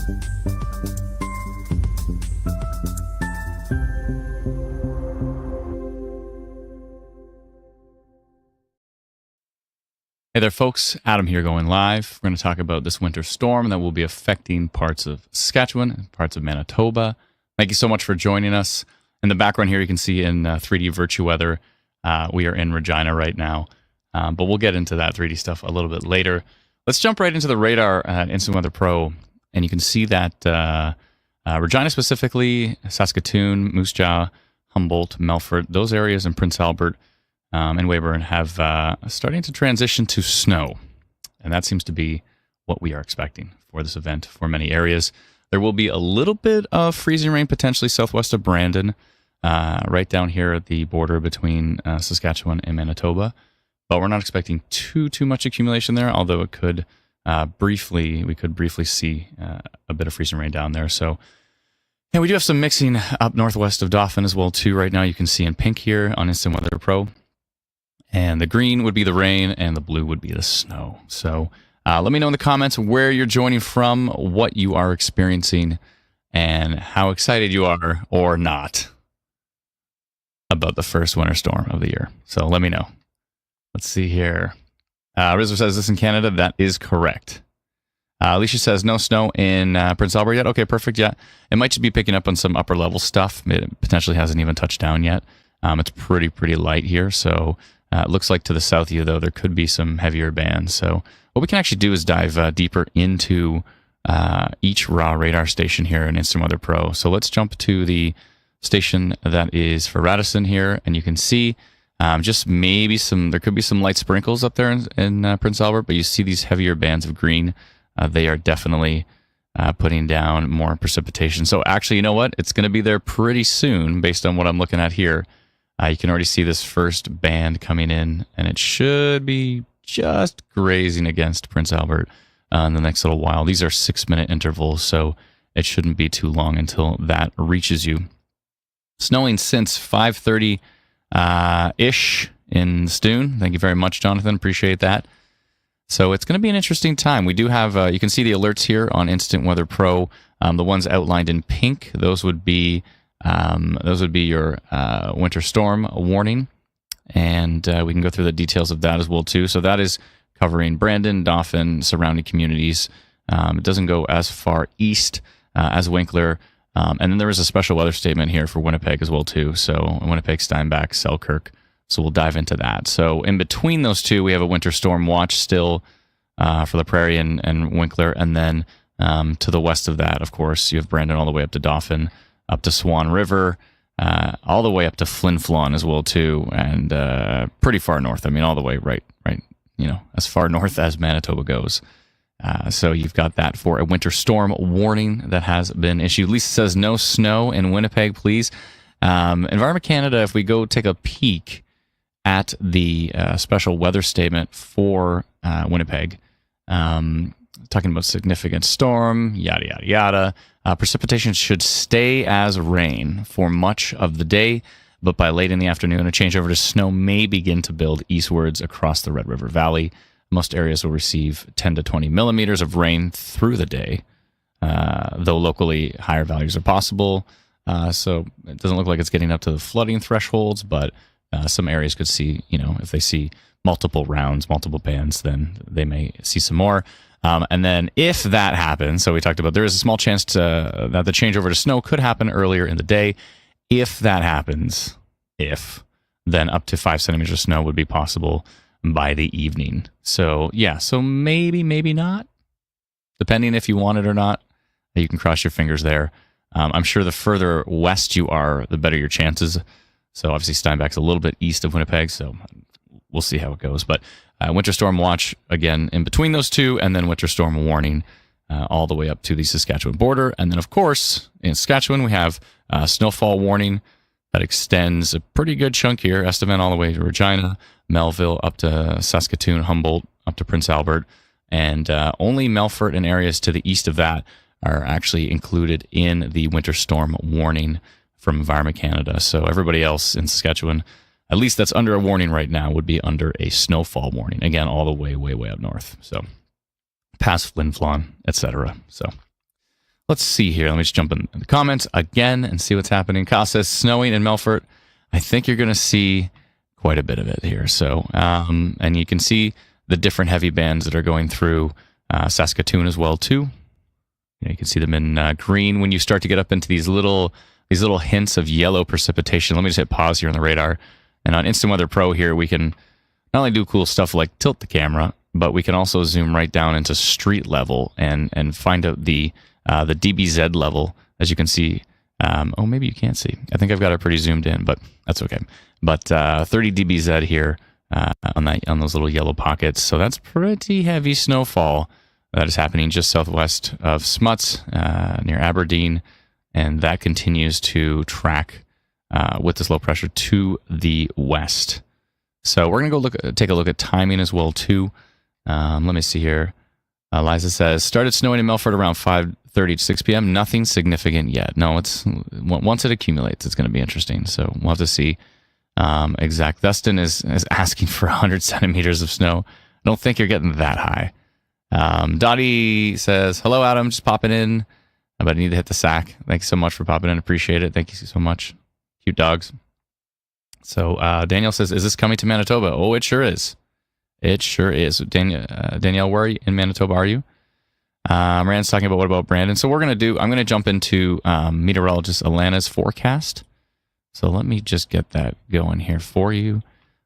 Hey there, folks. Adam here going live. We're going to talk about this winter storm that will be affecting parts of Saskatchewan and parts of Manitoba. Thank you so much for joining us. In the background here, you can see in 3D Virtue Weather, we are in Regina right now, but we'll get into that 3D stuff a little bit later. Let's jump right into the radar at Instant Weather Pro, and you can see that Regina specifically, Saskatoon, Moose Jaw, Humboldt, Melfort, those areas in Prince Albert, and Weyburn have starting to transition to snow. And that seems to be what we are expecting for this event for many areas. There will be a little bit of freezing rain potentially southwest of Brandon, right down here at the border between Saskatchewan and Manitoba. But we're not expecting too much accumulation there, although it could we could briefly see a bit of freezing rain down there. So, and we do have some mixing up northwest of Dauphin as well too. Right now you can see in pink here on Instant Weather Pro. And the green would be the rain, and the blue would be the snow. So let me know in the comments where you're joining from, what you are experiencing, and how excited you are or not about the first winter storm of the year. So let me know. Let's see here. Rizzo says this in Canada. That is correct. Alicia says no snow in Prince Albert yet. Okay, perfect. Yeah, it might just be picking up on some upper level stuff. It potentially hasn't even touched down yet. It's pretty light here, so... it looks like to the south of you, though, there could be some heavier bands. So what we can actually do is dive deeper into each raw radar station here in Instant Weather Pro. So let's jump to the station that is for Radisson here, and you can see just maybe there could be some light sprinkles up there in Prince Albert, but you see these heavier bands of green. They are definitely putting down more precipitation. So actually, you know what? It's going to be there pretty soon based on what I'm looking at here. You can already see this first band coming in, and it should be just grazing against Prince Albert in the next little while. These are 6-minute intervals, so it shouldn't be too long until that reaches you. Snowing since 5:30 ish in Stoon. Thank you very much, Jonathan. Appreciate that. So it's going to be an interesting time. We do have, you can see the alerts here on Instant Weather Pro. The ones outlined in pink, those would be your winter storm warning, and we can go through the details of that as well too. So that is covering Brandon, Dauphin, surrounding communities. It doesn't go as far east as Winkler, and then there is a special weather statement here for Winnipeg as well too. So Winnipeg, Steinbach, Selkirk. So we'll dive into that. So in between those two, we have a winter storm watch still for the Prairie and Winkler, and then to the west of that, of course, you have Brandon all the way up to Dauphin, up to Swan River, all the way up to Flin Flon as well too, and pretty far north. I mean, all the way right, as far north as Manitoba goes. So you've got that for a winter storm warning that has been issued. Lisa says no snow in Winnipeg, please. Environment Canada, if we go take a peek at the special weather statement for Winnipeg, talking about significant storm, yada, yada, yada. Precipitation should stay as rain for much of the day, but by late in the afternoon, a changeover to snow may begin to build eastwards across the Red River Valley. Most areas will receive 10 to 20 millimeters of rain through the day, though locally higher values are possible. So it doesn't look like it's getting up to the flooding thresholds, but some areas could see, if they see multiple rounds, multiple bands, then they may see some more. And then if that happens, so we talked about there is a small chance that the changeover to snow could happen earlier in the day. If that happens, then up to 5 centimeters of snow would be possible by the evening. So yeah, so maybe not, depending if you want it or not. You can cross your fingers there. I'm sure the further west you are, the better your chances. So obviously Steinbach's a little bit east of Winnipeg, so we'll see how it goes. But winter storm watch, again, in between those two, and then winter storm warning all the way up to the Saskatchewan border. And then, of course, in Saskatchewan, we have snowfall warning that extends a pretty good chunk here, Estevan all the way to Regina, Melville, up to Saskatoon, Humboldt, up to Prince Albert. And only Melfort and areas to the east of that are actually included in the winter storm warning from Environment Canada. So everybody else in Saskatchewan, at least that's under a warning right now, would be under a snowfall warning. Again, all the way up north. So past Flin Flon, etc. So let's see here. Let me just jump in the comments again and see what's happening. Kyle says, snowing in Melfort. I think you're going to see quite a bit of it here. So, and you can see the different heavy bands that are going through Saskatoon as well, too. You can see them in green when you start to get up into these little hints of yellow precipitation. Let me just hit pause here on the radar. And on Instant Weather Pro here, we can not only do cool stuff like tilt the camera, but we can also zoom right down into street level and find out the DBZ level, as you can see. Oh, maybe you can't see. I think I've got it pretty zoomed in, but that's okay. But 30 DBZ here on those little yellow pockets. So that's pretty heavy snowfall that is happening just southwest of Smuts near Aberdeen, and that continues to track with this low pressure to the west. So we're going to go take a look at timing as well, too. Let me see here. Liza says, started snowing in Melfort around 5:30 to 6 p.m. Nothing significant yet. No, it's once it accumulates, it's going to be interesting. So we'll have to see. Exact. Dustin is asking for 100 centimeters of snow. I don't think you're getting that high. Dottie says, hello, Adam. Just popping in. But I need to hit the sack. Thanks so much for popping in. Appreciate it. Thank you so much. Cute dogs. So Daniel says, is this coming to Manitoba? Oh, it sure is. It sure is. Danielle, where in Manitoba are you? Rand's talking about what about Brandon. So I'm going to jump into meteorologist Alana's forecast. So let me just get that going here for you.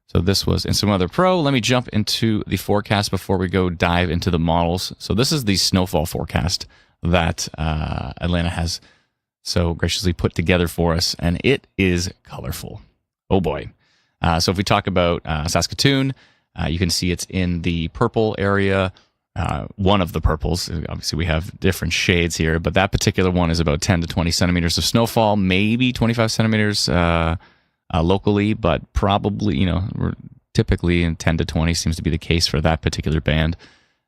So this was Instant Weather Pro. Let me jump into the forecast before we go dive into the models. So this is the snowfall forecast that Atlanta has so graciously put together for us, and it is colorful. Oh boy. So if we talk about Saskatoon, you can see it's in the purple area, one of the purples. Obviously, we have different shades here, but that particular one is about 10 to 20 centimeters of snowfall, maybe 25 centimeters locally, but probably, typically in 10 to 20 seems to be the case for that particular band.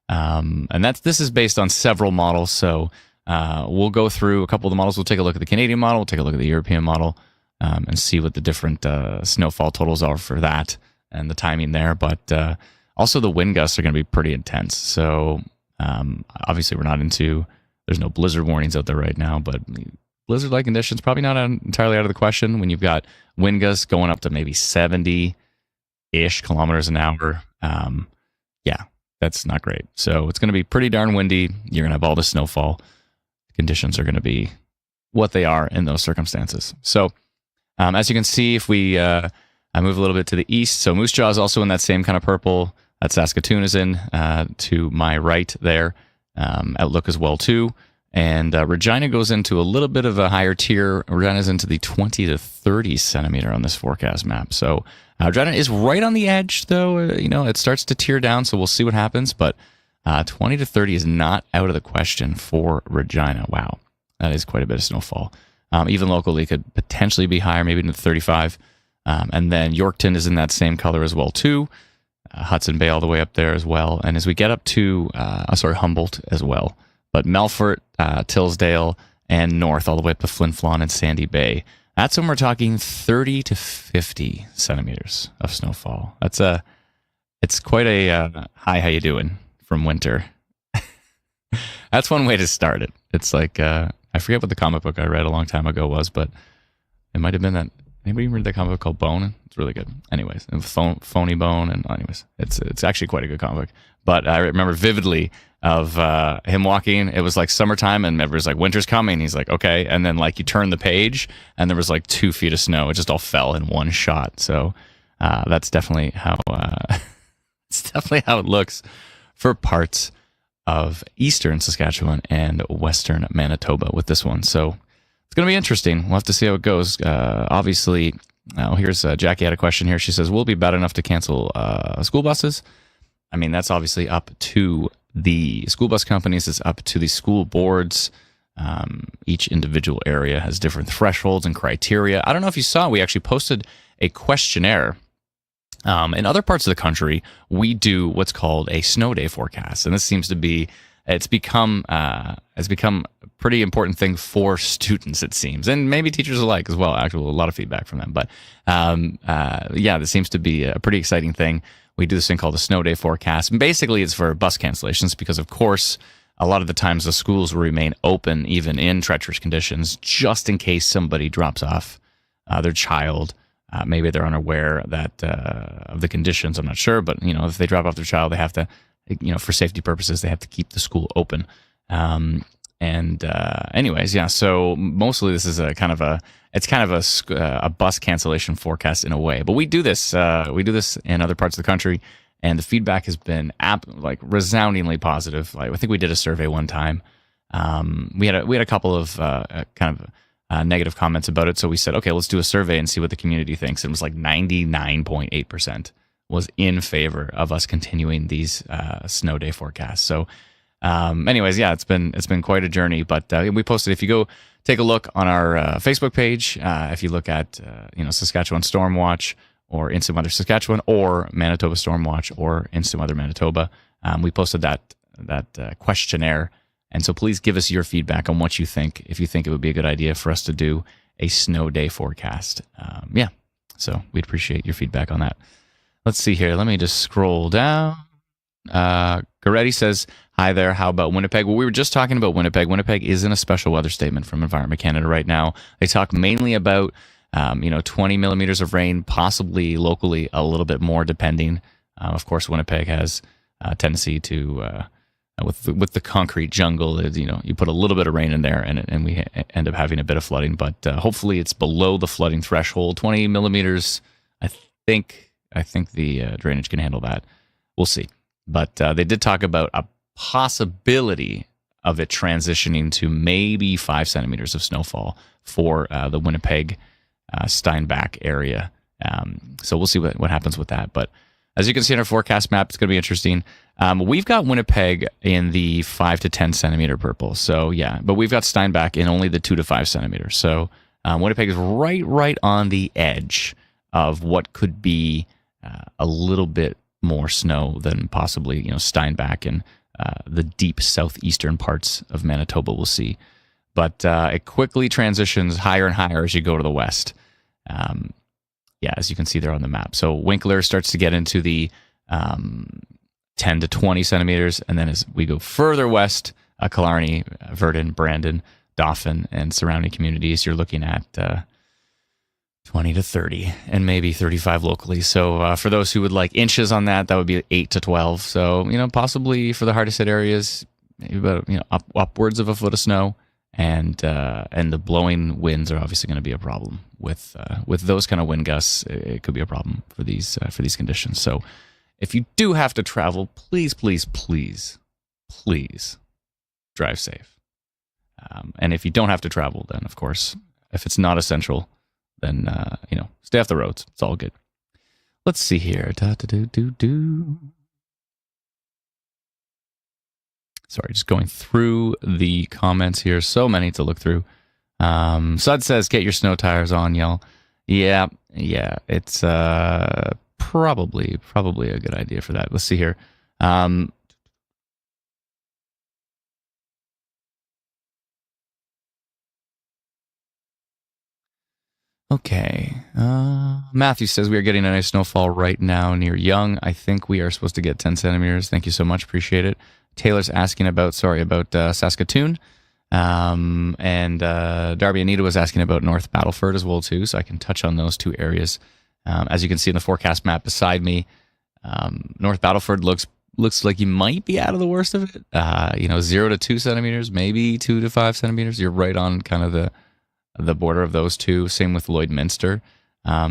And this is based on several models, so we'll go through a couple of the models. We'll take a look at the Canadian model, we'll take a look at the European model, and see what the different snowfall totals are for that and the timing there. But also the wind gusts are going to be pretty intense. So obviously there's no blizzard warnings out there right now, but blizzard-like conditions probably not entirely out of the question when you've got wind gusts going up to maybe 70-ish kilometers an hour. Yeah, that's not great. So it's going to be pretty darn windy. You're going to have all the snowfall. Conditions are going to be what they are in those circumstances. So as you can see, if we I move a little bit to the east, so Moose Jaw is also in that same kind of purple that Saskatoon is in to my right there. Outlook as well too. And Regina goes into a little bit of a higher tier. Regina's into the 20 to 30 centimeter on this forecast map. So Regina is right on the edge, though. It starts to tier down, so we'll see what happens. But 20 to 30 is not out of the question for Regina. Wow, that is quite a bit of snowfall. Even locally, could potentially be higher, maybe into 35. And then Yorkton is in that same color as well, too. Hudson Bay all the way up there as well. And as we get up to, Humboldt as well. But Melfort, Tillsdale, and north all the way up to Flin Flon and Sandy Bay. That's when we're talking 30 to 50 centimeters of snowfall. It's quite a hi, how you doing from winter. That's one way to start it. It's like, I forget what the comic book I read a long time ago was, but it might have been that. Anybody read that comic book called Bone? It's really good. Anyways, Phony Bone, and anyways, it's actually quite a good comic book. But I remember vividly of him walking. It was like summertime, and everybody's like, winter's coming. He's like, okay. And then like you turn the page, and there was like 2 feet of snow. It just all fell in one shot. So that's definitely how it looks for parts of eastern Saskatchewan and western Manitoba with this one. So it's going to be interesting. We'll have to see how it goes. Obviously, here's Jackie had a question here. She says, will it be bad enough to cancel school buses? I mean, that's obviously up to the school bus companies. It's up to the school boards. Each individual area has different thresholds and criteria. I don't know if you saw, we actually posted a questionnaire. In other parts of the country, we do what's called a snow day forecast. And this seems to be, it's become a pretty important thing for students, it seems, and maybe teachers alike as well. Actually, a lot of feedback from them. But this seems to be a pretty exciting thing. We do this thing called a snow day forecast. And basically, it's for bus cancellations because, of course, a lot of the times the schools will remain open even in treacherous conditions, just in case somebody drops off their child. Maybe they're unaware that of the conditions. I'm not sure, but if they drop off their child, they have to, for safety purposes, they have to keep the school open. Anyways, yeah. So mostly this is a bus cancellation forecast in a way. But we do this in other parts of the country, and the feedback has been resoundingly positive. Like, I think we did a survey one time. We had a couple of negative comments about it. So we said, okay, let's do a survey and see what the community thinks. It was like 99.8% was in favor of us continuing these snow day forecasts. So anyways, yeah, it's been quite a journey, but we posted, if you go take a look on our Facebook page, if you look at, Saskatchewan Storm Watch or Instant Weather Saskatchewan or Manitoba Storm Watch or Instant Weather Manitoba, we posted that questionnaire. And so please give us your feedback on what you think, if you think it would be a good idea for us to do a snow day forecast. So we'd appreciate your feedback on that. Let's see here. Let me just scroll down. Goretti says, hi there, how about Winnipeg? Well, we were just talking about Winnipeg. Winnipeg is in a special weather statement from Environment Canada right now. They talk mainly about 20 millimeters of rain, possibly locally a little bit more, depending. Of course, Winnipeg has a tendency to, with the concrete jungle, you put a little bit of rain in there and we end up having a bit of flooding. But hopefully it's below the flooding threshold. 20 millimeters, I think the drainage can handle that. We'll see. But they did talk about a possibility of it transitioning to maybe 5 centimeters of snowfall for the Winnipeg Steinbach area. So we'll see what happens with that. But as you can see in our forecast map, it's going to be interesting. We've got Winnipeg in the 5 to 10 centimeter purple. So yeah, but we've got Steinbach in only the 2 to 5 centimeters. So Winnipeg is right on the edge of what could be a little bit more snow than possibly Steinbach and the deep southeastern parts of Manitoba will see. But it quickly transitions higher and higher as you go to the west. As you can see there on the map. So Winkler starts to get into the 10 to 20 centimeters, and then as we go further west, Killarney, Verdon, Brandon, Dauphin, and surrounding communities, you're looking at 20 to 30 and maybe 35 locally. So for those who would like inches on that would be 8 to 12. So, possibly for the hardest hit areas, maybe about, upwards of a foot of snow. And the blowing winds are obviously going to be a problem with those kind of wind gusts. It could be a problem for these conditions. So if you do have to travel, please drive safe. And if you don't have to travel, then of course, if it's not essential, then stay off the roads. It's all good. Let's see here. Sorry, just going through the comments here. So many to look through. Sud says, get your snow tires on, y'all. Yeah, it's probably a good idea for that. Let's see here. Okay. Matthew says, we are getting a nice snowfall right now near Young. I think we are supposed to get 10 centimeters. Thank you so much. Appreciate it. Taylor's asking about Saskatoon. And Darby Anita was asking about North Battleford as well, too. So I can touch on those two areas. As you can see in the forecast map beside me, North Battleford looks like you might be out of the worst of it. 0 to 2 centimeters, maybe 2 to 5 centimeters. You're right on kind of the border of those two. Same with Lloydminster.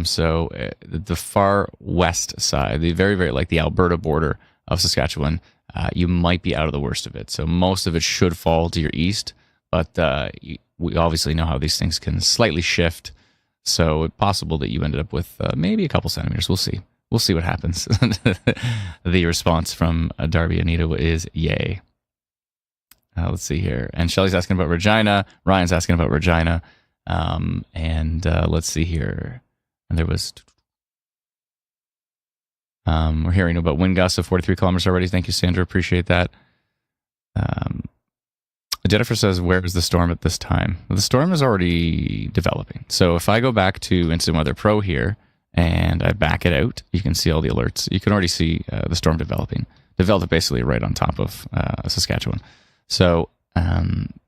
So the far west side, the very, very like the Alberta border of Saskatchewan, you might be out of the worst of it. So most of it should fall to your east, but we obviously know how these things can slightly shift. So it's possible that you ended up with maybe a couple centimeters. We'll see. We'll see what happens. The response from Darby Anita is yay. Let's see here. And Shelly's asking about Regina. Ryan's asking about Regina. Let's see here. And there was... we're hearing about wind gusts of 43 kilometers already. Thank you, Sandra. Appreciate that. Jennifer says, where is the storm at this time? Well, the storm is already developing. So if I go back to Instant Weather Pro here and I back it out, you can see all the alerts. You can already see the storm developing. Developed basically right on top of Saskatchewan. So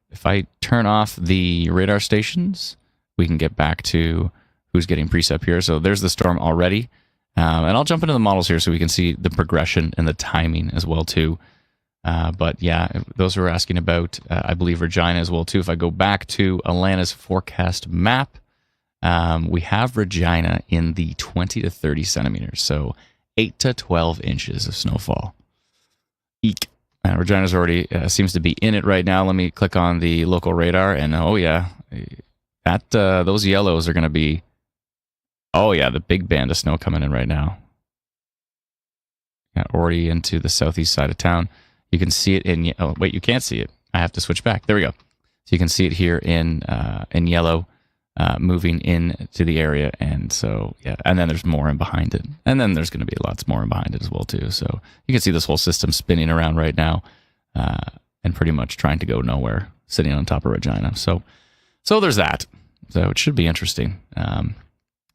if I turn off the radar stations, we can get back to who's getting precip here. So there's the storm already. And I'll jump into the models here so we can see the progression and the timing as well too. But yeah, those who are asking about, I believe Regina as well too. If I go back to Atlanta's forecast map, we have Regina in the 20 to 30 centimeters. So 8 to 12 inches of snowfall. Eek. Regina's already seems to be in it right now. Let me click on the local radar, and oh yeah, that those yellows are going to be. Oh yeah, the big band of snow coming in right now. Yeah, already into the southeast side of town. You can see it in. Oh wait, you can't see it. I have to switch back. There we go. So you can see it here in yellow, moving into the area, and so yeah, and then there's more in behind it, and then there's going to be lots more in behind it as well too. So you can see this whole system spinning around right now, and pretty much trying to go nowhere, sitting on top of Regina. So there's that. So it should be interesting.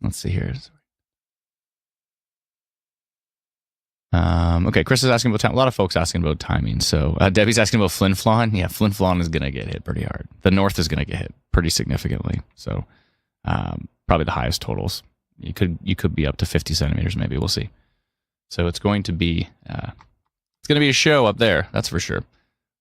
Let's see here. Okay, Chris is asking about time. A lot of folks asking about timing. So Debbie's asking about Flin Flon. Yeah, Flin Flon is going to get hit pretty hard. The north is going to get hit pretty significantly. So probably the highest totals. You could be up to 50 centimeters. Maybe we'll see. So it's going to be a show up there. That's for sure.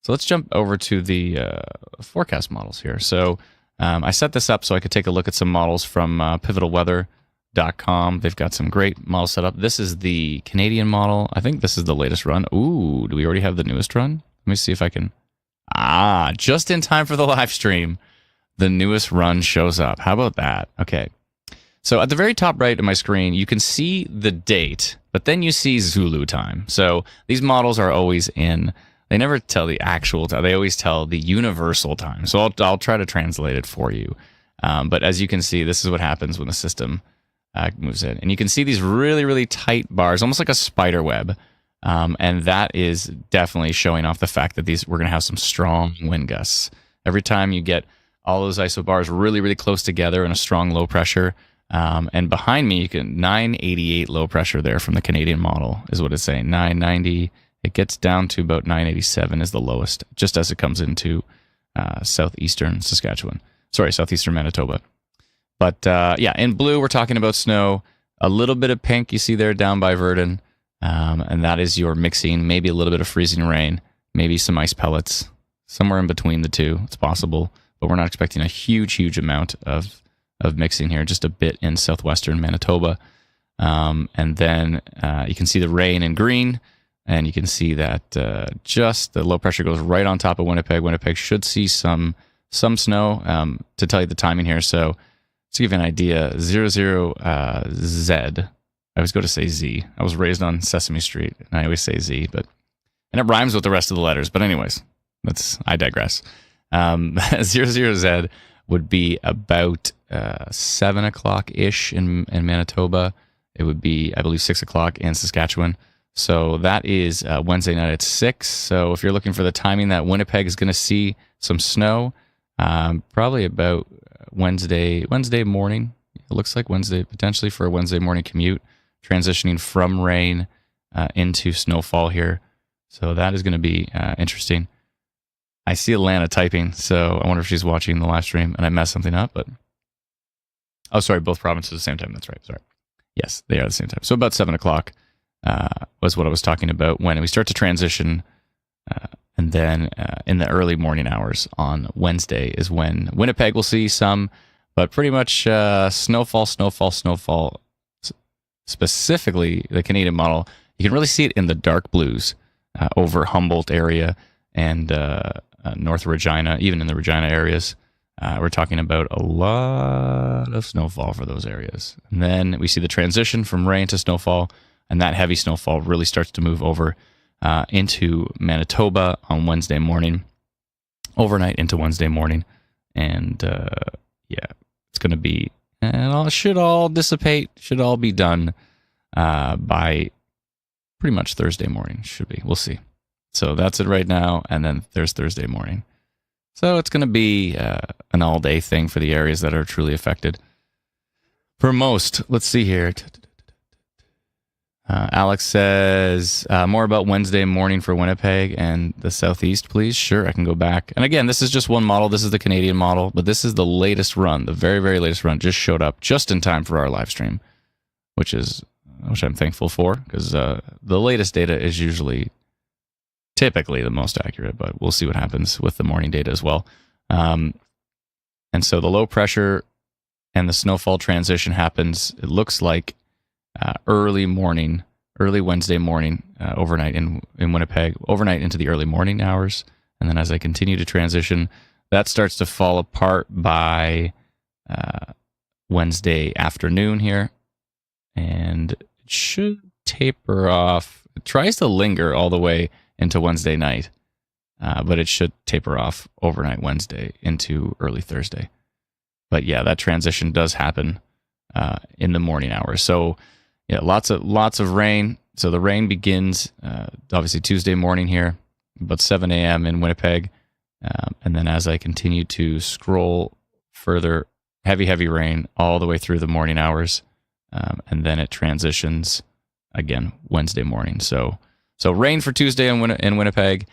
So let's jump over to the forecast models here. So I set this up so I could take a look at some models from pivotalweather.com. They've got some great models set up. This is the Canadian model. I think this is the latest run. Ooh, do we already have the newest run? Let me see if I can. Just in time for the live stream, the newest run shows up. How about that? Okay. So at the very top right of my screen, you can see the date, but then you see Zulu time. So these models are always in. They never tell the actual time. They always tell the universal time. So I'll try to translate it for you. But as you can see, this is what happens when the system moves in. And you can see these really, really tight bars, almost like a spider web. And that is definitely showing off the fact that we're going to have some strong wind gusts. Every time you get all those isobars really, really close together in a strong low pressure. And behind me, you can 988 low pressure there from the Canadian model is what it's saying. 990. It gets down to about 987 is the lowest, just as it comes into southeastern Manitoba. But yeah, in blue, we're talking about snow. A little bit of pink you see there down by Verdun, and that is your mixing, maybe a little bit of freezing rain, maybe some ice pellets, somewhere in between the two. It's possible, but we're not expecting a huge amount of mixing here, just a bit in southwestern Manitoba. And then you can see the rain in green. And you can see that just the low pressure goes right on top of Winnipeg. Winnipeg should see some snow. To tell you the timing here, so to give you an idea, 00Z. I always go to say Z. I was raised on Sesame Street, and I always say Z, and it rhymes with the rest of the letters. But anyways, I digress. 00Z would be about 7 o'clock ish in Manitoba. It would be, I believe, 6 o'clock in Saskatchewan. So that is Wednesday night at 6. So if you're looking for the timing that Winnipeg is going to see some snow, probably about Wednesday morning. It looks like Wednesday, potentially for a Wednesday morning commute, transitioning from rain into snowfall here. So that is going to be interesting. I see Alana typing, so I wonder if she's watching the live stream and I messed something up. But oh, sorry, both provinces at the same time. That's right. Sorry. Yes, they are at the same time. So about 7 o'clock. Was what I was talking about when we start to transition, and then in the early morning hours on Wednesday is when Winnipeg will see some, but pretty much snowfall. Specifically, the Canadian model, you can really see it in the dark blues over Humboldt area and north Regina, even in the Regina areas. We're talking about a lot of snowfall for those areas. And then we see the transition from rain to snowfall. And that heavy snowfall really starts to move over into Manitoba on Wednesday morning, overnight into Wednesday morning. And yeah, it's going to be, and it should all dissipate, should all be done by pretty much Thursday morning, should be. We'll see. So that's it right now. And then there's Thursday morning. So it's going to be an all-day thing for the areas that are truly affected. For most, let's see here. Alex says, more about Wednesday morning for Winnipeg and the Southeast, please. Sure, I can go back. And again, this is just one model. This is the Canadian model, but this is the latest run. The very, very latest run just showed up just in time for our live stream, which I'm thankful for, because the latest data is usually typically the most accurate, but we'll see what happens with the morning data as well. And so the low pressure and the snowfall transition happens, it looks like, early Wednesday morning, overnight in Winnipeg, overnight into the early morning hours. And then as I continue to transition, that starts to fall apart by Wednesday afternoon here. And it should taper off. It tries to linger all the way into Wednesday night, but it should taper off overnight Wednesday into early Thursday. But yeah, that transition does happen in the morning hours. So yeah, lots of rain. So the rain begins obviously Tuesday morning here, about 7 a.m. in Winnipeg. And then as I continue to scroll further, heavy rain all the way through the morning hours. And then it transitions again Wednesday morning. So rain for Tuesday in Winnipeg,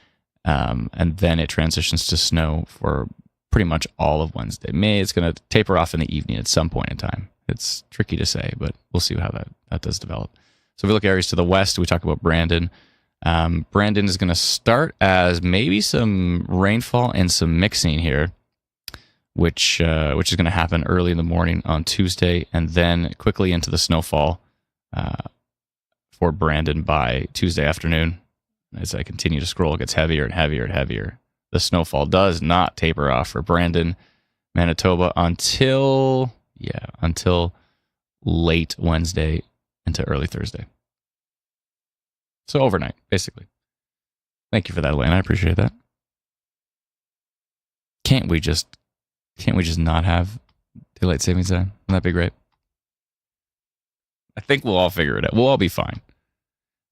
and then it transitions to snow for pretty much all of Wednesday. It's going to taper off in the evening at some point in time. It's tricky to say, but we'll see how that does develop. So if we look at areas to the west, we talk about Brandon. Brandon is going to start as maybe some rainfall and some mixing here, which is going to happen early in the morning on Tuesday, and then quickly into the snowfall for Brandon by Tuesday afternoon. As I continue to scroll, it gets heavier and heavier and heavier. The snowfall does not taper off for Brandon, Manitoba until late Wednesday into early Thursday. So overnight, basically. Thank you for that, Elaine. I appreciate that. Can't we just not have daylight savings time? Wouldn't that be great? I think we'll all figure it out. We'll all be fine.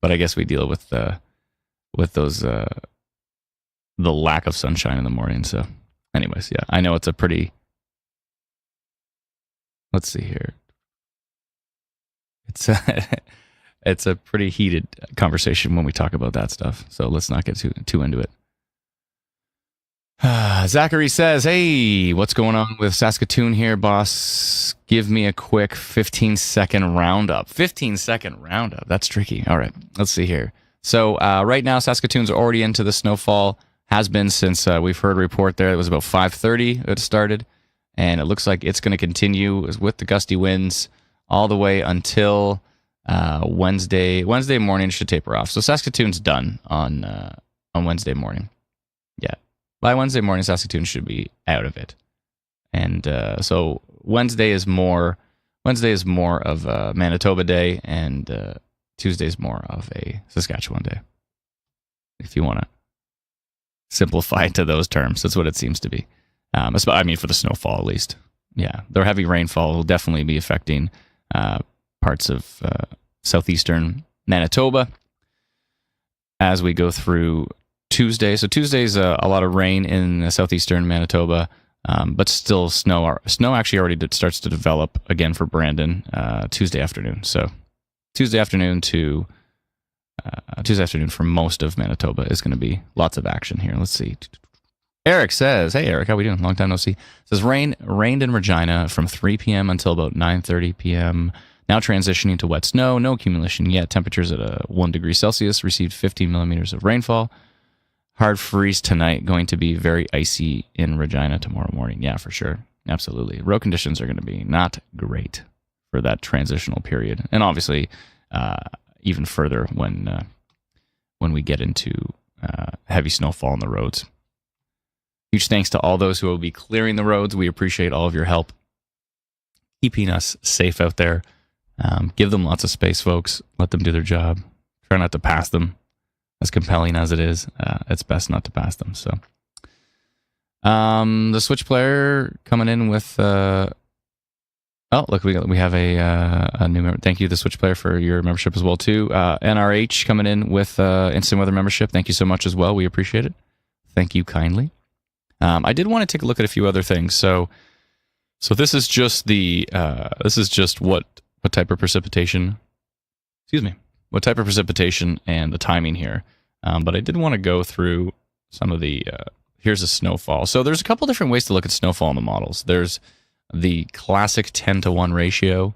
But I guess we deal with those the lack of sunshine in the morning. So, anyways, yeah, I know it's a pretty. Let's see here. It's a pretty heated conversation when we talk about that stuff. So let's not get too into it. Zachary says, hey, what's going on with Saskatoon here, boss? Give me a quick 15-second roundup. 15-second roundup. That's tricky. All right, let's see here. So right now, Saskatoon's already into the snowfall. Has been since we've heard a report there. It was about 5:30 it started. And it looks like it's going to continue with the gusty winds all the way until Wednesday. Wednesday morning should taper off. So Saskatoon's done on Wednesday morning. Yeah. By Wednesday morning, Saskatoon should be out of it. And so Wednesday is more of a Manitoba day, and Tuesday is more of a Saskatchewan day. If you want to simplify it to those terms, that's what it seems to be. I mean, for the snowfall, at least. Yeah, the heavy rainfall will definitely be affecting parts of southeastern Manitoba as we go through Tuesday. So Tuesday's a lot of rain in southeastern Manitoba, but still snow. Snow actually already starts to develop again for Brandon Tuesday afternoon. So Tuesday afternoon for most of Manitoba is going to be lots of action here. Let's see. Eric says, hey, Eric, how we doing? Long time no see. Says, rained in Regina from 3 p.m. until about 9:30 p.m. Now transitioning to wet snow. No accumulation yet. Temperatures at 1 degree Celsius. Received 15 millimeters of rainfall. Hard freeze tonight. Going to be very icy in Regina tomorrow morning. Yeah, for sure. Absolutely. Road conditions are going to be not great for that transitional period. And obviously, even further when we get into heavy snowfall on the roads. Huge thanks to all those who will be clearing the roads. We appreciate all of your help keeping us safe out there. Give them lots of space, folks. Let them do their job. Try not to pass them. As compelling as it is, it's best not to pass them. So, the Switch player coming in with. Oh, look, we have a new member. Thank you, the Switch player, for your membership as well too. NRH coming in with instant weather membership. Thank you so much as well. We appreciate it. Thank you kindly. I did want to take a look at a few other things. So this is just what type of precipitation. Excuse me. what type of precipitation and the timing here. But I did want to go through some of the. Here's a snowfall. So there's a couple different ways to look at snowfall in the models. There's the classic 10-to-1 ratio,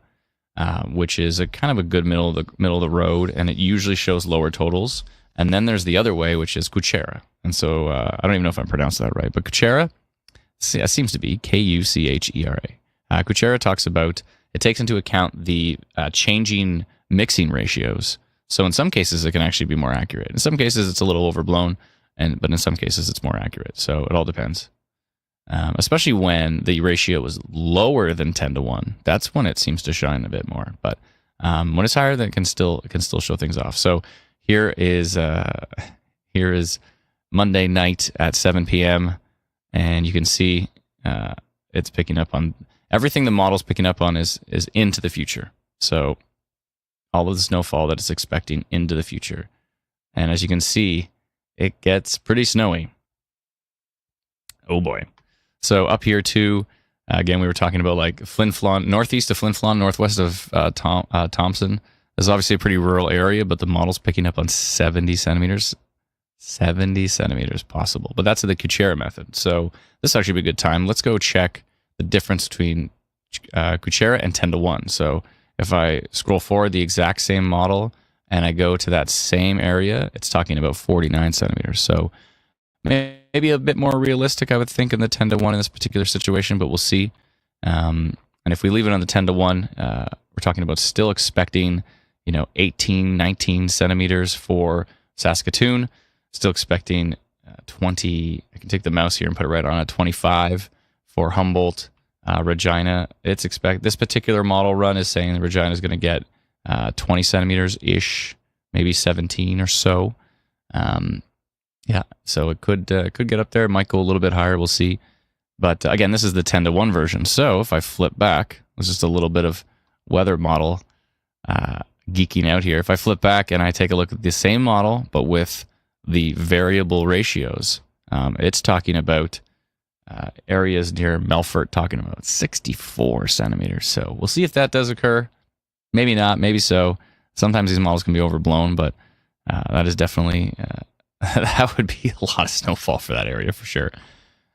which is a kind of a good middle of the road, and it usually shows lower totals. And then there's the other way, which is Kuchera. And so I don't even know if I'm pronouncing that right, but Kuchera seems to be Kuchera. Kuchera talks about, it takes into account the changing mixing ratios. So in some cases, it can actually be more accurate. In some cases, it's a little overblown, but in some cases, it's more accurate. So it all depends. Especially when the ratio is lower than 10-to-1. That's when it seems to shine a bit more. But when it's higher, then it can still show things off. So here is Monday night at 7 p.m. And you can see it's picking up on everything the model's picking up on is into the future. So all of the snowfall that it's expecting into the future. And as you can see, it gets pretty snowy. Oh boy. So up here too, again, we were talking about like Flin Flon, northeast of Flin Flon, northwest of Thompson. This is obviously a pretty rural area, but the model's picking up on 70 centimeters. 70 centimeters possible. But that's the Kuchera method. So this actually be a good time. Let's go check the difference between Kuchera and 10-to-1. So if I scroll forward the exact same model and I go to that same area, it's talking about 49 centimeters. So maybe a bit more realistic, I would think, in the 10-to-1 in this particular situation, but we'll see. And if we leave it on the 10-to-1, we're talking about still expecting, 18, 19 centimeters for Saskatoon. Still expecting 20. I can take the mouse here and put it right on a 25 for Humboldt. Regina, this particular model run is saying that Regina is going to get 20 centimeters ish, maybe 17 or so. Yeah, so it could get up there. It might go a little bit higher. We'll see. But again, this is the 10-to-1 version. So if I flip back, it's just a little bit of weather model geeking out here. If I flip back and I take a look at the same model, but with the variable ratios, it's talking about areas near Melfort, talking about 64 centimeters. So we'll see if that does occur. Maybe not, maybe so. Sometimes these models can be overblown, but that is definitely, that would be a lot of snowfall for that area for sure.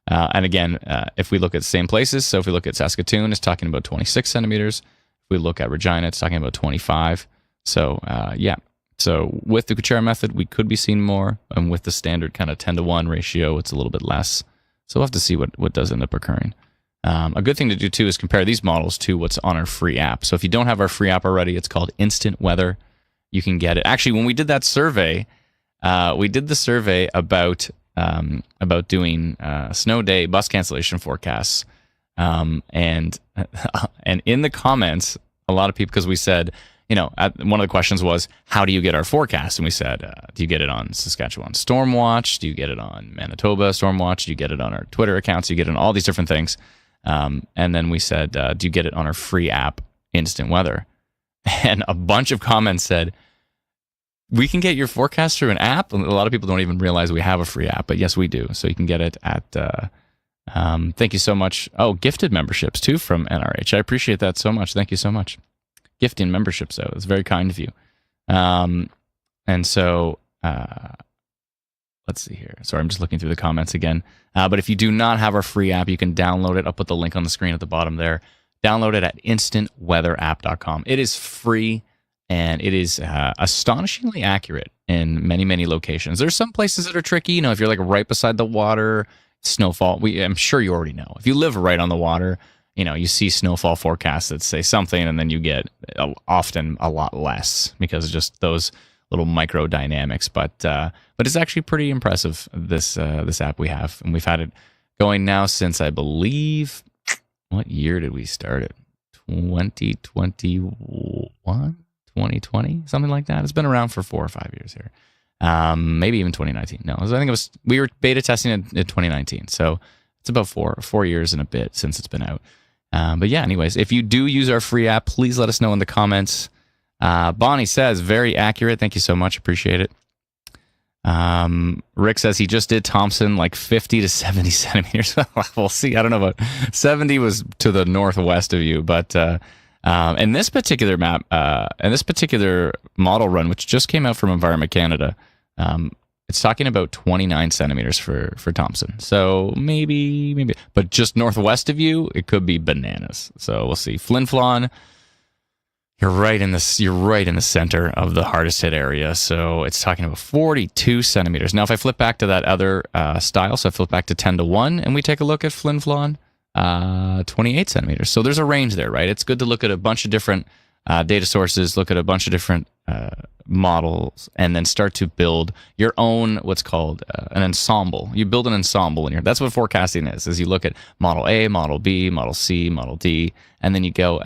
And again, if we look at the same places, so if we look at Saskatoon, it's talking about 26 centimeters. If we look at Regina, it's talking about 25. So yeah. So with the Kuchera method, we could be seeing more. And with the standard kind of 10-to-1 ratio, it's a little bit less. So we'll have to see what does end up occurring. A good thing to do, too, is compare these models to what's on our free app. So if you don't have our free app already, it's called Instant Weather. You can get it. Actually, when we did that survey, we did the survey about doing snow day bus cancellation forecasts. And in the comments, a lot of people, because we said, one of the questions was, how do you get our forecast? And we said, do you get it on Saskatchewan Stormwatch? Do you get it on Manitoba Stormwatch? Do you get it on our Twitter accounts? Do you get it on all these different things? And then we said, do you get it on our free app, Instant Weather? And a bunch of comments said, we can get your forecast through an app. A lot of people don't even realize we have a free app, but yes, we do. So you can get it at, thank you so much. Oh, gifted memberships too from NRH. I appreciate that so much. Thank you so much. Gifting memberships, though. It's very kind of you. And so, let's see here. Sorry, I'm just looking through the comments again. But if you do not have our free app, you can download it. I'll put the link on the screen at the bottom there. Download it at instantweatherapp.com. It is free, and it is astonishingly accurate in many, many locations. There's some places that are tricky. If you're like right beside the water, snowfall. I'm sure you already know. If you live right on the water, you see snowfall forecasts that say something, and then you get often a lot less because of just those little micro dynamics. But it's actually pretty impressive, this app we have, and we've had it going now since, I believe, what year did we start it? 2021, 2020, something like that. It's been around for 4 or 5 years here. Maybe even 2019. No, I think we were beta testing it in 2019. So it's about 4 years and a bit since it's been out. But yeah, anyways, if you do use our free app, please let us know in the comments. Bonnie says, very accurate. Thank you so much. Appreciate it. Rick says he just did Thompson like 50 to 70 centimeters. We'll see. I don't know about 70 was to the northwest of you, but And this particular map, and this particular model run, which just came out from Environment Canada, it's talking about 29 centimeters for Thompson. So maybe, but just northwest of you, it could be bananas. So we'll see. Flin Flon, you're right in the center of the hardest hit area. So it's talking about 42 centimeters. Now, if I flip back to that other style, so I flip back to 10-1, and we take a look at Flin Flon, 28 centimeters. So there's a range there, right? It's good to look at a bunch of different data sources, look at a bunch of different models, and then start to build your own what's called an ensemble. You build an ensemble in here. That's what forecasting is you look at Model A, Model B, Model C, Model D, and then you go,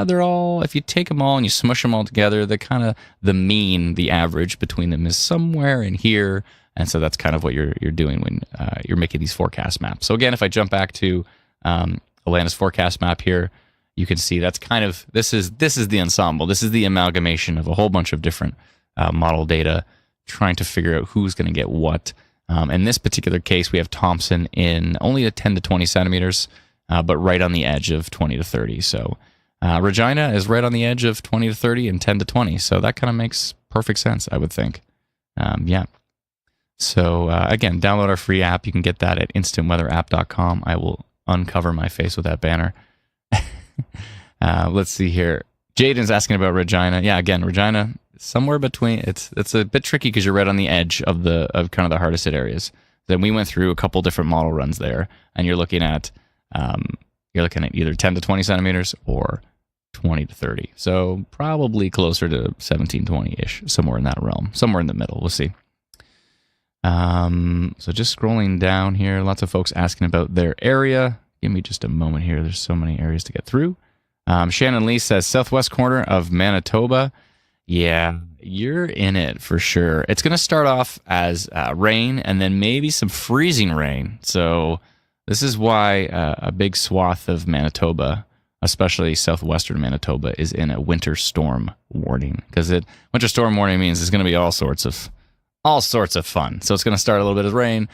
they're all, if you take them all and you smush them all together, the kind of the mean, the average between them is somewhere in here. And so that's kind of what you're doing when you're making these forecast maps. So again, if I jump back to Atlanta's forecast map here, you can see that's kind of, this is the ensemble. This is the amalgamation of a whole bunch of different model data, trying to figure out who's going to get what. In this particular case, we have Thompson in only a 10 to 20 centimeters, but right on the edge of 20 to 30. So Regina is right on the edge of 20 to 30 and 10 to 20. So that kind of makes perfect sense, I would think. Yeah. So again, download our free app. You can get that at instantweatherapp.com. I will uncover my face with that banner. Let's see here. Jaden's asking about Regina. Yeah, again, Regina, somewhere between. It's a bit tricky because you're right on the edge of kind of the hardest hit areas. Then we went through a couple different model runs there, and you're looking at either 10 to 20 centimeters or 20 to 30. So probably closer to 17, 20-ish, somewhere in that realm, somewhere in the middle. We'll see. So just scrolling down here, lots of folks asking about their area. Give me just a moment here. There's so many areas to get through. Shannon Lee says, southwest corner of Manitoba. Yeah, you're in it for sure. It's going to start off as rain and then maybe some freezing rain. So this is why a big swath of Manitoba, especially southwestern Manitoba, is in a winter storm warning. Because winter storm warning means it's going to be all sorts of fun. So it's going to start a little bit of rain,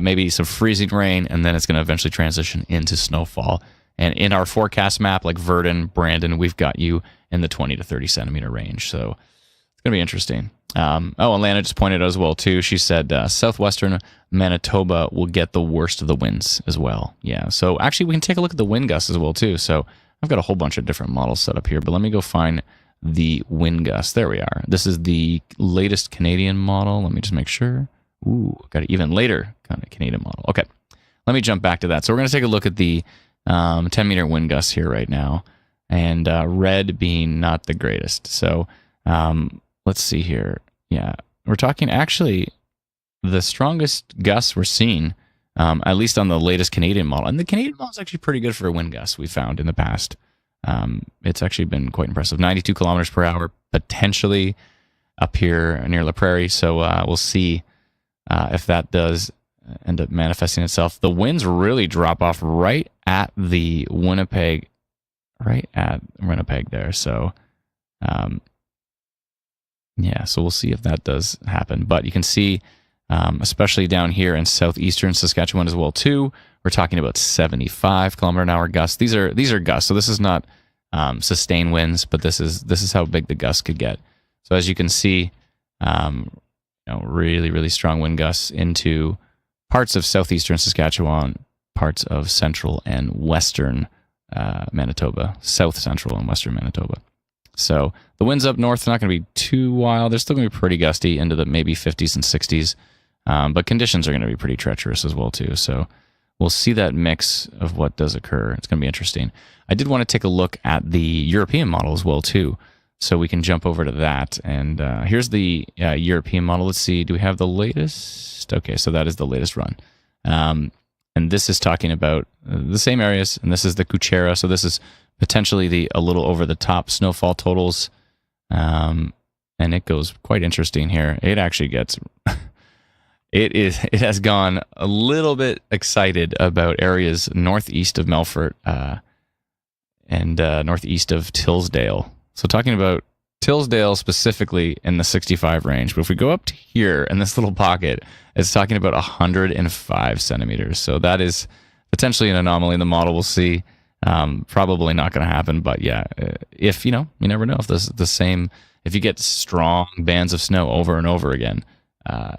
maybe some freezing rain, and then it's going to eventually transition into snowfall. And in our forecast map, like Verdon, Brandon, we've got you in the 20 to 30 centimeter range. So it's going to be interesting. And Lana just pointed out as well, too. She said southwestern Manitoba will get the worst of the winds as well. Yeah, so actually we can take a look at the wind gusts as well, too. So I've got a whole bunch of different models set up here, but let me go find the wind gusts. There we are. This is the latest Canadian model. Let me just make sure. Ooh, got an even later kind of Canadian model. Okay, let me jump back to that. So we're going to take a look at the 10-meter wind gusts here right now, and red being not the greatest. So let's see here. Yeah, we're talking actually the strongest gusts we're seeing, at least on the latest Canadian model. And the Canadian model is actually pretty good for a wind gust we found in the past. It's actually been quite impressive. 92 kilometers per hour, potentially up here near La Prairie. So we'll see if that does end up manifesting itself. The winds really drop off right at the Winnipeg there. So, yeah, so we'll see if that does happen. But you can see, especially down here in southeastern Saskatchewan as well, too, we're talking about 75 kilometer an hour gusts. These are gusts, so this is not sustained winds, but this is how big the gusts could get. So as you can see, really, really strong wind gusts into parts of southeastern Saskatchewan, parts of central and western Manitoba, south central and western Manitoba. So the winds up north are not going to be too wild. They're still going to be pretty gusty into the maybe 50s and 60s, but conditions are going to be pretty treacherous as well too. So we'll see that mix of what does occur. It's going to be interesting. I did want to take a look at the European model as well too, so we can jump over to that. And here's the European model. Let's see. Do we have the latest? Okay, so that is the latest run. And this is talking about the same areas, and this is the Kuchera. So this is potentially a little over the top snowfall totals. And it goes quite interesting here. It actually gets... It has gone a little bit excited about areas northeast of Melfort and northeast of Tillsdale. So talking about Tillsdale specifically in the 65 range. But if we go up to here in this little pocket, it's talking about 105 centimeters. So that is potentially an anomaly in the model. We'll see. Probably not going to happen, but yeah, if you never know if if you get strong bands of snow over and over again,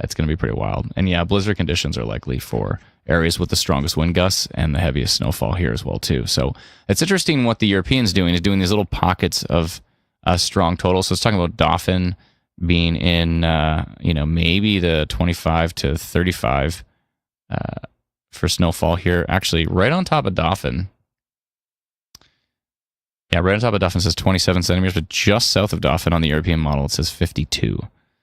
it's going to be pretty wild. And yeah, blizzard conditions are likely for areas with the strongest wind gusts and the heaviest snowfall here as well too. So it's interesting what the Europeans doing is doing these little pockets of strong total. So it's talking about Dauphin being in maybe the 25 to 35 for snowfall here. Actually, right on top of Dauphin. Yeah, right on top of Dauphin says 27 centimeters, but just south of Dauphin on the European model, it says 52.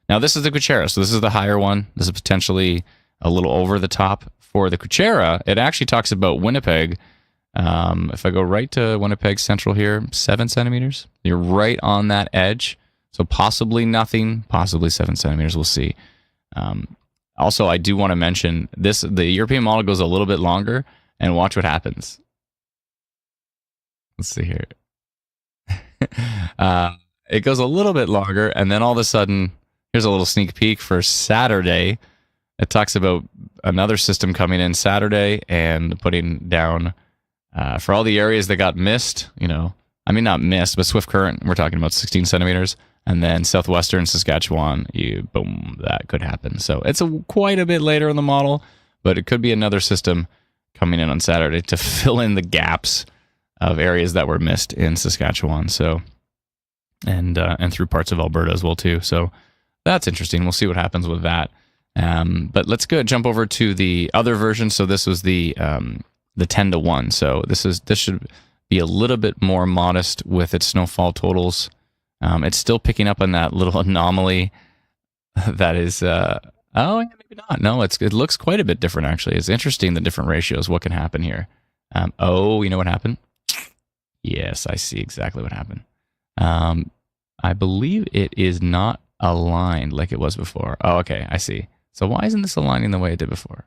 Now, this is the Cuchera, so this is the higher one. This is potentially a little over the top. For the Cuchera, it actually talks about Winnipeg. If I go right to Winnipeg Central here, 7 centimeters. You're right on that edge, so possibly nothing, possibly 7 centimeters. We'll see. Also, I do want to mention this: the European model goes a little bit longer, and watch what happens. Let's see here. It goes a little bit longer, and then all of a sudden, here's a little sneak peek for Saturday. It talks about another system coming in Saturday and putting down for all the areas that got missed. Not missed, but swift current. We're talking about 16 centimeters, and then southwestern Saskatchewan. Boom, that could happen. So it's quite a bit later in the model, but it could be another system coming in on Saturday to fill in the gaps of areas that were missed in Saskatchewan, so and through parts of Alberta as well too. So that's interesting. We'll see what happens with that. But let's jump over to the other version. So this was the 10-to-1. So this should be a little bit more modest with its snowfall totals. It's still picking up on that little anomaly that is. Maybe not. No, it looks quite a bit different actually. It's interesting the different ratios. What can happen here? You know what happened? Yes, I see exactly what happened. I believe it is not aligned like it was before. Oh, okay, I see. So why isn't this aligning the way it did before?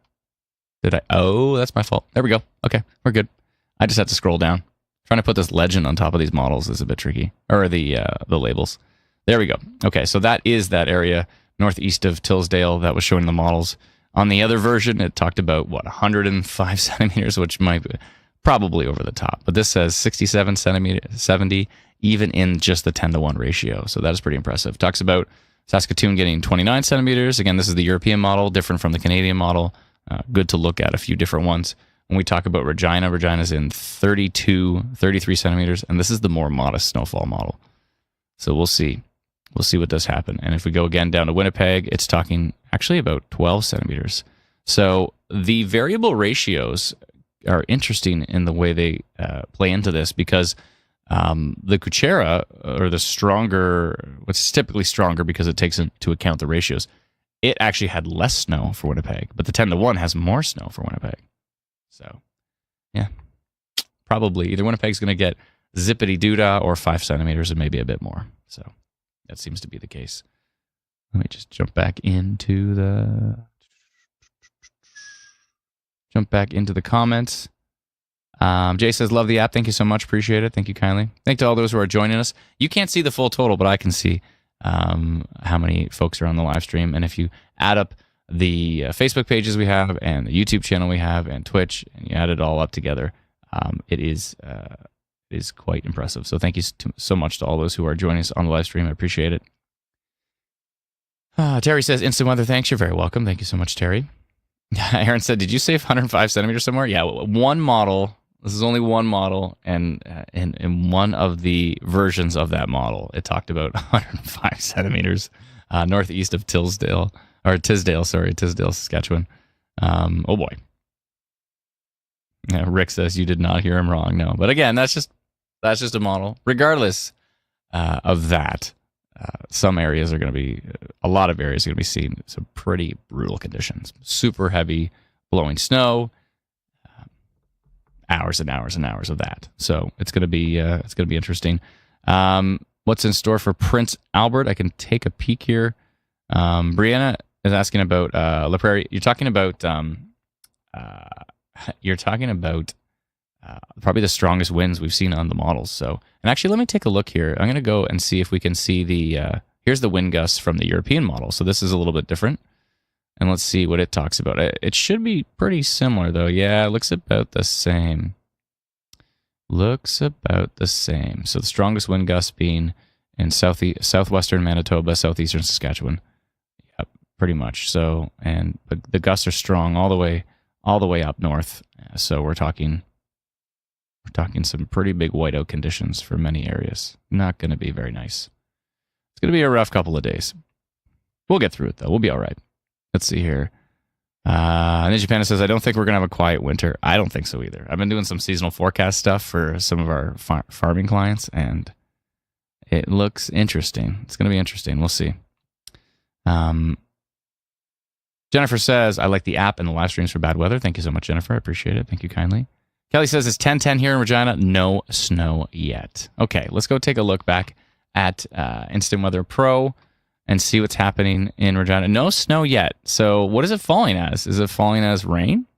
Oh, that's my fault. There we go. Okay, we're good. I just have to scroll down. Trying to put this legend on top of these models is a bit tricky. Or the labels. There we go. Okay, so that is that area northeast of Tillsdale that was showing the models. On the other version, it talked about, 105 centimeters, which might be probably over the top. But this says 67 centimeters, 70, even in just the 10-to-1 ratio. So that is pretty impressive. Talks about Saskatoon getting 29 centimeters. Again, this is the European model, different from the Canadian model. Good to look at a few different ones. When we talk about Regina's in 32, 33 centimeters, and this is the more modest snowfall model. So we'll see. We'll see what does happen. And if we go again down to Winnipeg, it's talking actually about 12 centimeters. So the variable ratios are interesting in the way they play into this, because the Cuchera, or the stronger, what's typically stronger because it takes into account the ratios, it actually had less snow for Winnipeg, but the 10-to-1 has more snow for Winnipeg. So, yeah, probably either Winnipeg's going to get zippity-doo-dah or 5 centimeters and maybe a bit more. So that seems to be the case. Let me just jump back into the comments. Jay says, love the app. Thank you so much. Appreciate it. Thank you kindly. Thank to all those who are joining us. You can't see the full total, but I can see how many folks are on the live stream. And if you add up the Facebook pages we have and the YouTube channel we have and Twitch, and you add it all up together, it is quite impressive. So thank you so much to all those who are joining us on the live stream. I appreciate it. Terry says, instant weather, thanks. You're very welcome. Thank you so much, Terry. Aaron said, did you say 105 centimeters somewhere? Yeah, one model. This is only one model, and in one of the versions of that model, it talked about 105 centimeters northeast of Tisdale, Saskatchewan. Oh boy. Yeah, Rick says you did not hear him wrong. No, but again, that's just a model. Regardless of that, some areas are going to be, a lot of areas are going to be seeing some pretty brutal conditions. Super heavy blowing snow, hours and hours and hours of that. So it's going to be interesting. What's in store for Prince Albert? I can take a peek here. Brianna is asking about La Prairie. You're talking about probably the strongest winds we've seen on the models. So, and actually, let me take a look here. I'm going to go and see if we can see the. Here's the wind gusts from the European model. So this is a little bit different. And let's see what it talks about. It should be pretty similar, though. Yeah, it looks about the same. Looks about the same. So the strongest wind gusts being in southwestern Manitoba, southeastern Saskatchewan. Yep, pretty much. So, and the gusts are strong all the way up north. So we're talking some pretty big whiteout conditions for many areas. Not going to be very nice. It's going to be a rough couple of days. We'll get through it though. We'll be all right. Let's see here. Ninja Panda says, I don't think we're going to have a quiet winter. I don't think so either. I've been doing some seasonal forecast stuff for some of our farming clients, and it looks interesting. It's going to be interesting. We'll see. Jennifer says, I like the app and the live streams for bad weather. Thank you so much, Jennifer. I appreciate it. Thank you kindly. Kelly says, it's 10:10 here in Regina. No snow yet. Okay, let's go take a look back at Instant Weather Pro and see what's happening in Regina. No snow yet. So what is it falling as? Is it falling as rain?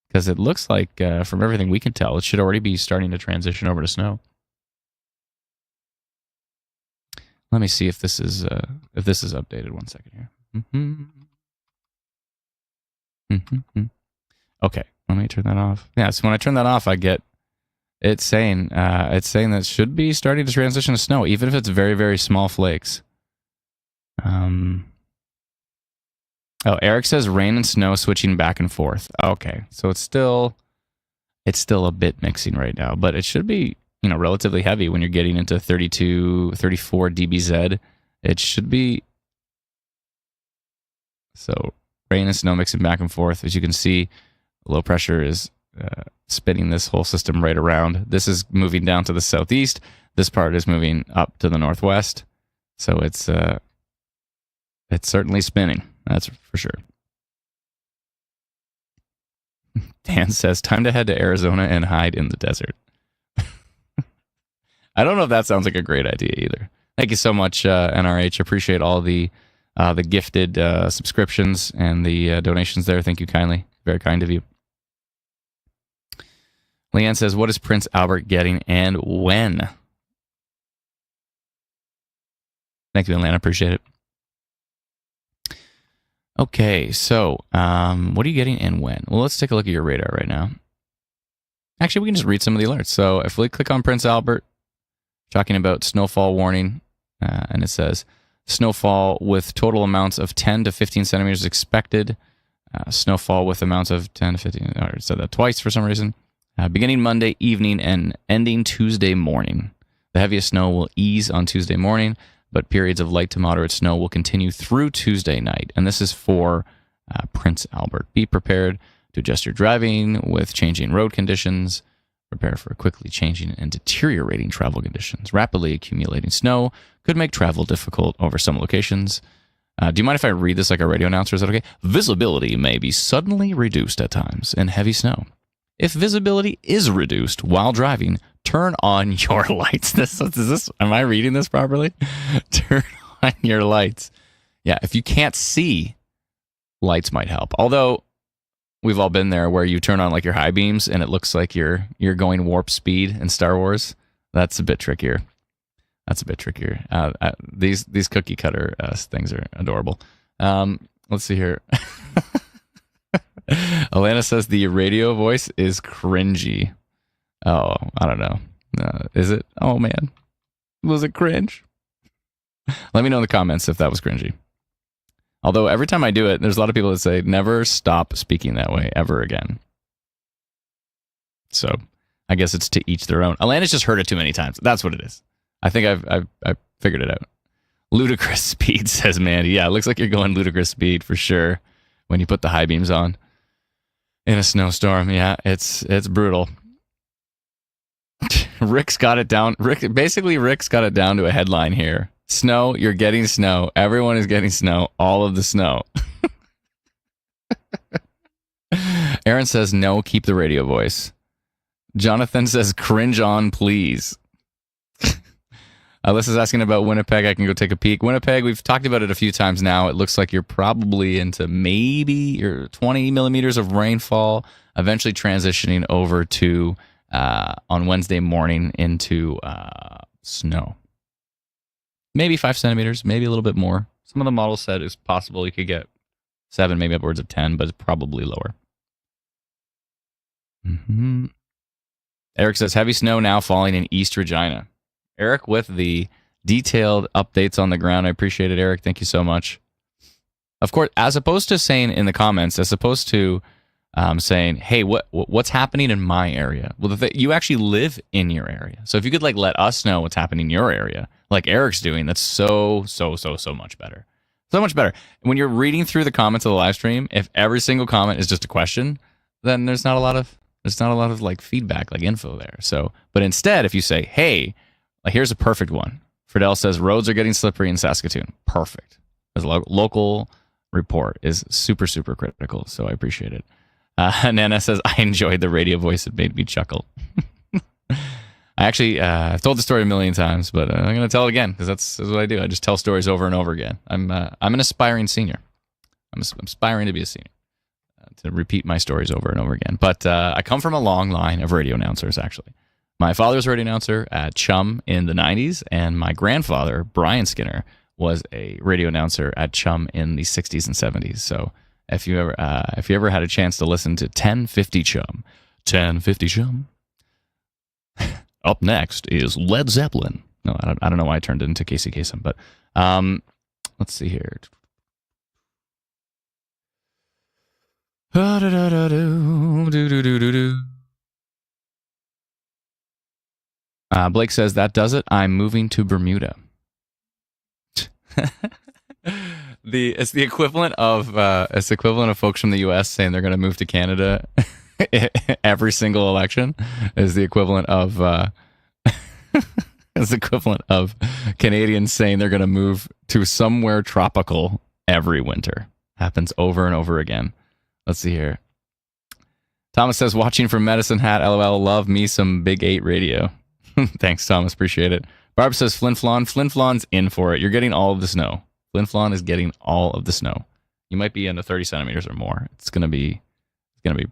Because it looks like, from everything we can tell, it should already be starting to transition over to snow. Let me see if this is updated. 1 second here. Okay, let me turn that off. Yeah, so when I turn that off, I get it's saying that it should be starting to transition to snow, even if it's very, very small flakes. Eric says rain and snow switching back and forth. Okay, so it's still a bit mixing right now, but it should be, relatively heavy when you're getting into 32, 34 dBz. It should be. So rain and snow mixing back and forth. As you can see, low pressure is spinning this whole system right around. This is moving down to the southeast. This part is moving up to the northwest. So it's certainly spinning. That's for sure. Dan says, time to head to Arizona and hide in the desert. I don't know if that sounds like a great idea either. Thank you so much, NRH. Appreciate all the gifted subscriptions and the donations there. Thank you kindly. Very kind of you. Leanne says, what is Prince Albert getting and when? Thank you, Leanne. Appreciate it. Okay, so what are you getting and when? Well, let's take a look at your radar right now. Actually, we can just read some of the alerts. So if we click on Prince Albert, talking about snowfall warning, and it says snowfall with total amounts of 10 to 15 centimeters expected. Snowfall with amounts of 10 to 15. I said that twice for some reason. Beginning Monday evening and ending Tuesday morning. The heaviest snow will ease on Tuesday morning, but periods of light to moderate snow will continue through Tuesday night. And this is for Prince Albert. Be prepared to adjust your driving with changing road conditions. Prepare for quickly changing and deteriorating travel conditions. Rapidly accumulating snow could make travel difficult over some locations. Do you mind if I read this like a radio announcer? Is that okay? Visibility may be suddenly reduced at times in heavy snow. If visibility is reduced while driving, turn on your lights. Am I reading this properly? Turn on your lights. Yeah, if you can't see, lights might help. Although we've all been there where you turn on like your high beams and it looks like you're going warp speed in Star Wars. That's a bit trickier. These cookie cutter things are adorable. Let's see here. Alana says the radio voice is cringy. Oh, I don't know. Is it? Oh, man. Was it cringe? Let me know in the comments if that was cringy. Although every time I do it, there's a lot of people that say, never stop speaking that way ever again. So I guess it's to each their own. Alana's just heard it too many times. That's what it is. I think I've figured it out. Ludicrous speed, says Mandy. Yeah, it looks like you're going ludicrous speed for sure when you put the high beams on in a snowstorm. Yeah, it's brutal. Rick's got it down. Rick's got it down to a headline here. Snow, you're getting snow. Everyone is getting snow. All of the snow. Aaron says, no, keep the radio voice. Jonathan says, cringe on, please. Alyssa's asking about Winnipeg. I can go take a peek. Winnipeg, we've talked about it a few times now. It looks like you're probably into maybe your 20 millimeters of rainfall, eventually transitioning over to, on Wednesday morning, into snow. Maybe 5 centimeters, maybe a little bit more. Some of the models said it's possible you could get 7, maybe upwards of 10, but it's probably lower. Eric says, heavy snow now falling in East Regina. Eric with the detailed updates on the ground. I appreciate it, Eric. Thank you so much. Of course, as opposed to saying in the comments, as opposed to saying, hey, what's happening in my area? Well, you actually live in your area. So if you could like let us know what's happening in your area, like Eric's doing, that's so much better. So much better. When you're reading through the comments of the live stream, if every single comment is just a question, then there's not a lot of like feedback, like info there. So, but instead, if you say, hey, here's a perfect one. Friedel says roads are getting slippery in Saskatoon. Perfect. As a local report is super critical. So I appreciate it. Nana says, I enjoyed the radio voice. It made me chuckle. I actually, I've told the story a million times, but I'm going to tell it again because that's what I do. I just tell stories over and over again. I'm an aspiring senior. I'm aspiring to be a senior, to repeat my stories over and over again. But I come from a long line of radio announcers, actually. My father was a radio announcer at Chum in the 90s, and my grandfather, Brian Skinner, was a radio announcer at Chum in the 60s and 70s. So if you ever had a chance to listen to 1050 Chum, up next is Led Zeppelin. No, I don't know why I turned it into Casey Kasem, but let's see here. Blake says that does it. I'm moving to Bermuda. It's the equivalent of folks from the U.S. saying they're going to move to Canada every single election. Is the equivalent of Canadians saying they're going to move to somewhere tropical every winter. Happens over and over again. Let's see here. Thomas says, watching from Medicine Hat, LOL, love me some Big 8 radio. Thanks, Thomas. Appreciate it. Barb says, Flin Flon. Flin Flon's in for it. You're getting all of the snow. Flin Flon is getting all of the snow. You might be into 30 centimeters or more. It's gonna be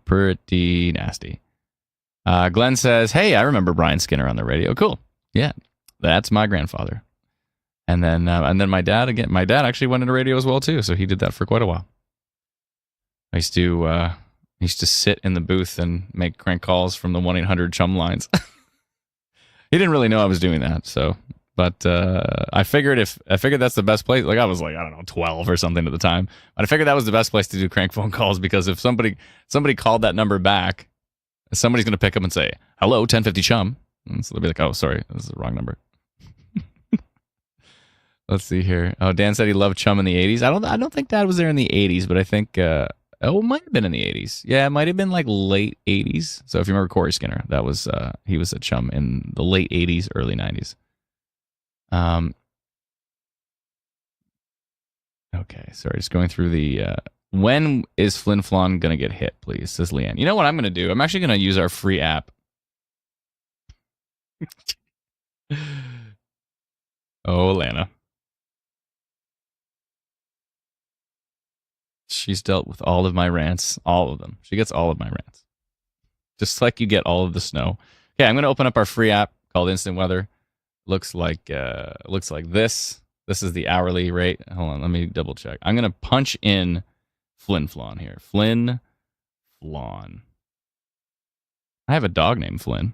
pretty nasty. Glenn says, hey, I remember Brian Skinner on the radio. Cool. Yeah, that's my grandfather. And then my dad again. My dad actually went into radio as well too, so he did that for quite a while. I used to sit in the booth and make crank calls from the 1-800-CHUM lines. He didn't really know I was doing that, so. But I figured that's the best place. Like I was like, I don't know, 12 or something at the time. But I figured that was the best place to do crank phone calls because if somebody called that number back, somebody's going to pick up and say, hello, 1050 Chum. And so they'll be like, oh, sorry, this is the wrong number. Let's see here. Oh, Dan said he loved Chum in the 80s. I don't think Dad was there in the 80s, but I think, it might have been in the 80s. Yeah, it might have been like late 80s. So if you remember Corey Skinner, that was, he was at Chum in the late 80s, early 90s. Okay, sorry, just going through the, when is Flin Flon going to get hit, please, says Leanne. You know what I'm going to do? I'm actually going to use our free app. Oh, Lana. She's dealt with all of my rants, all of them. She gets all of my rants. Just like you get all of the snow. Okay, I'm going to open up our free app called Instant Weather. Looks like this. This is the hourly rate. Hold on, let me double check. I'm going to punch in Flin Flon here. Flin Flon. I have a dog named Flynn.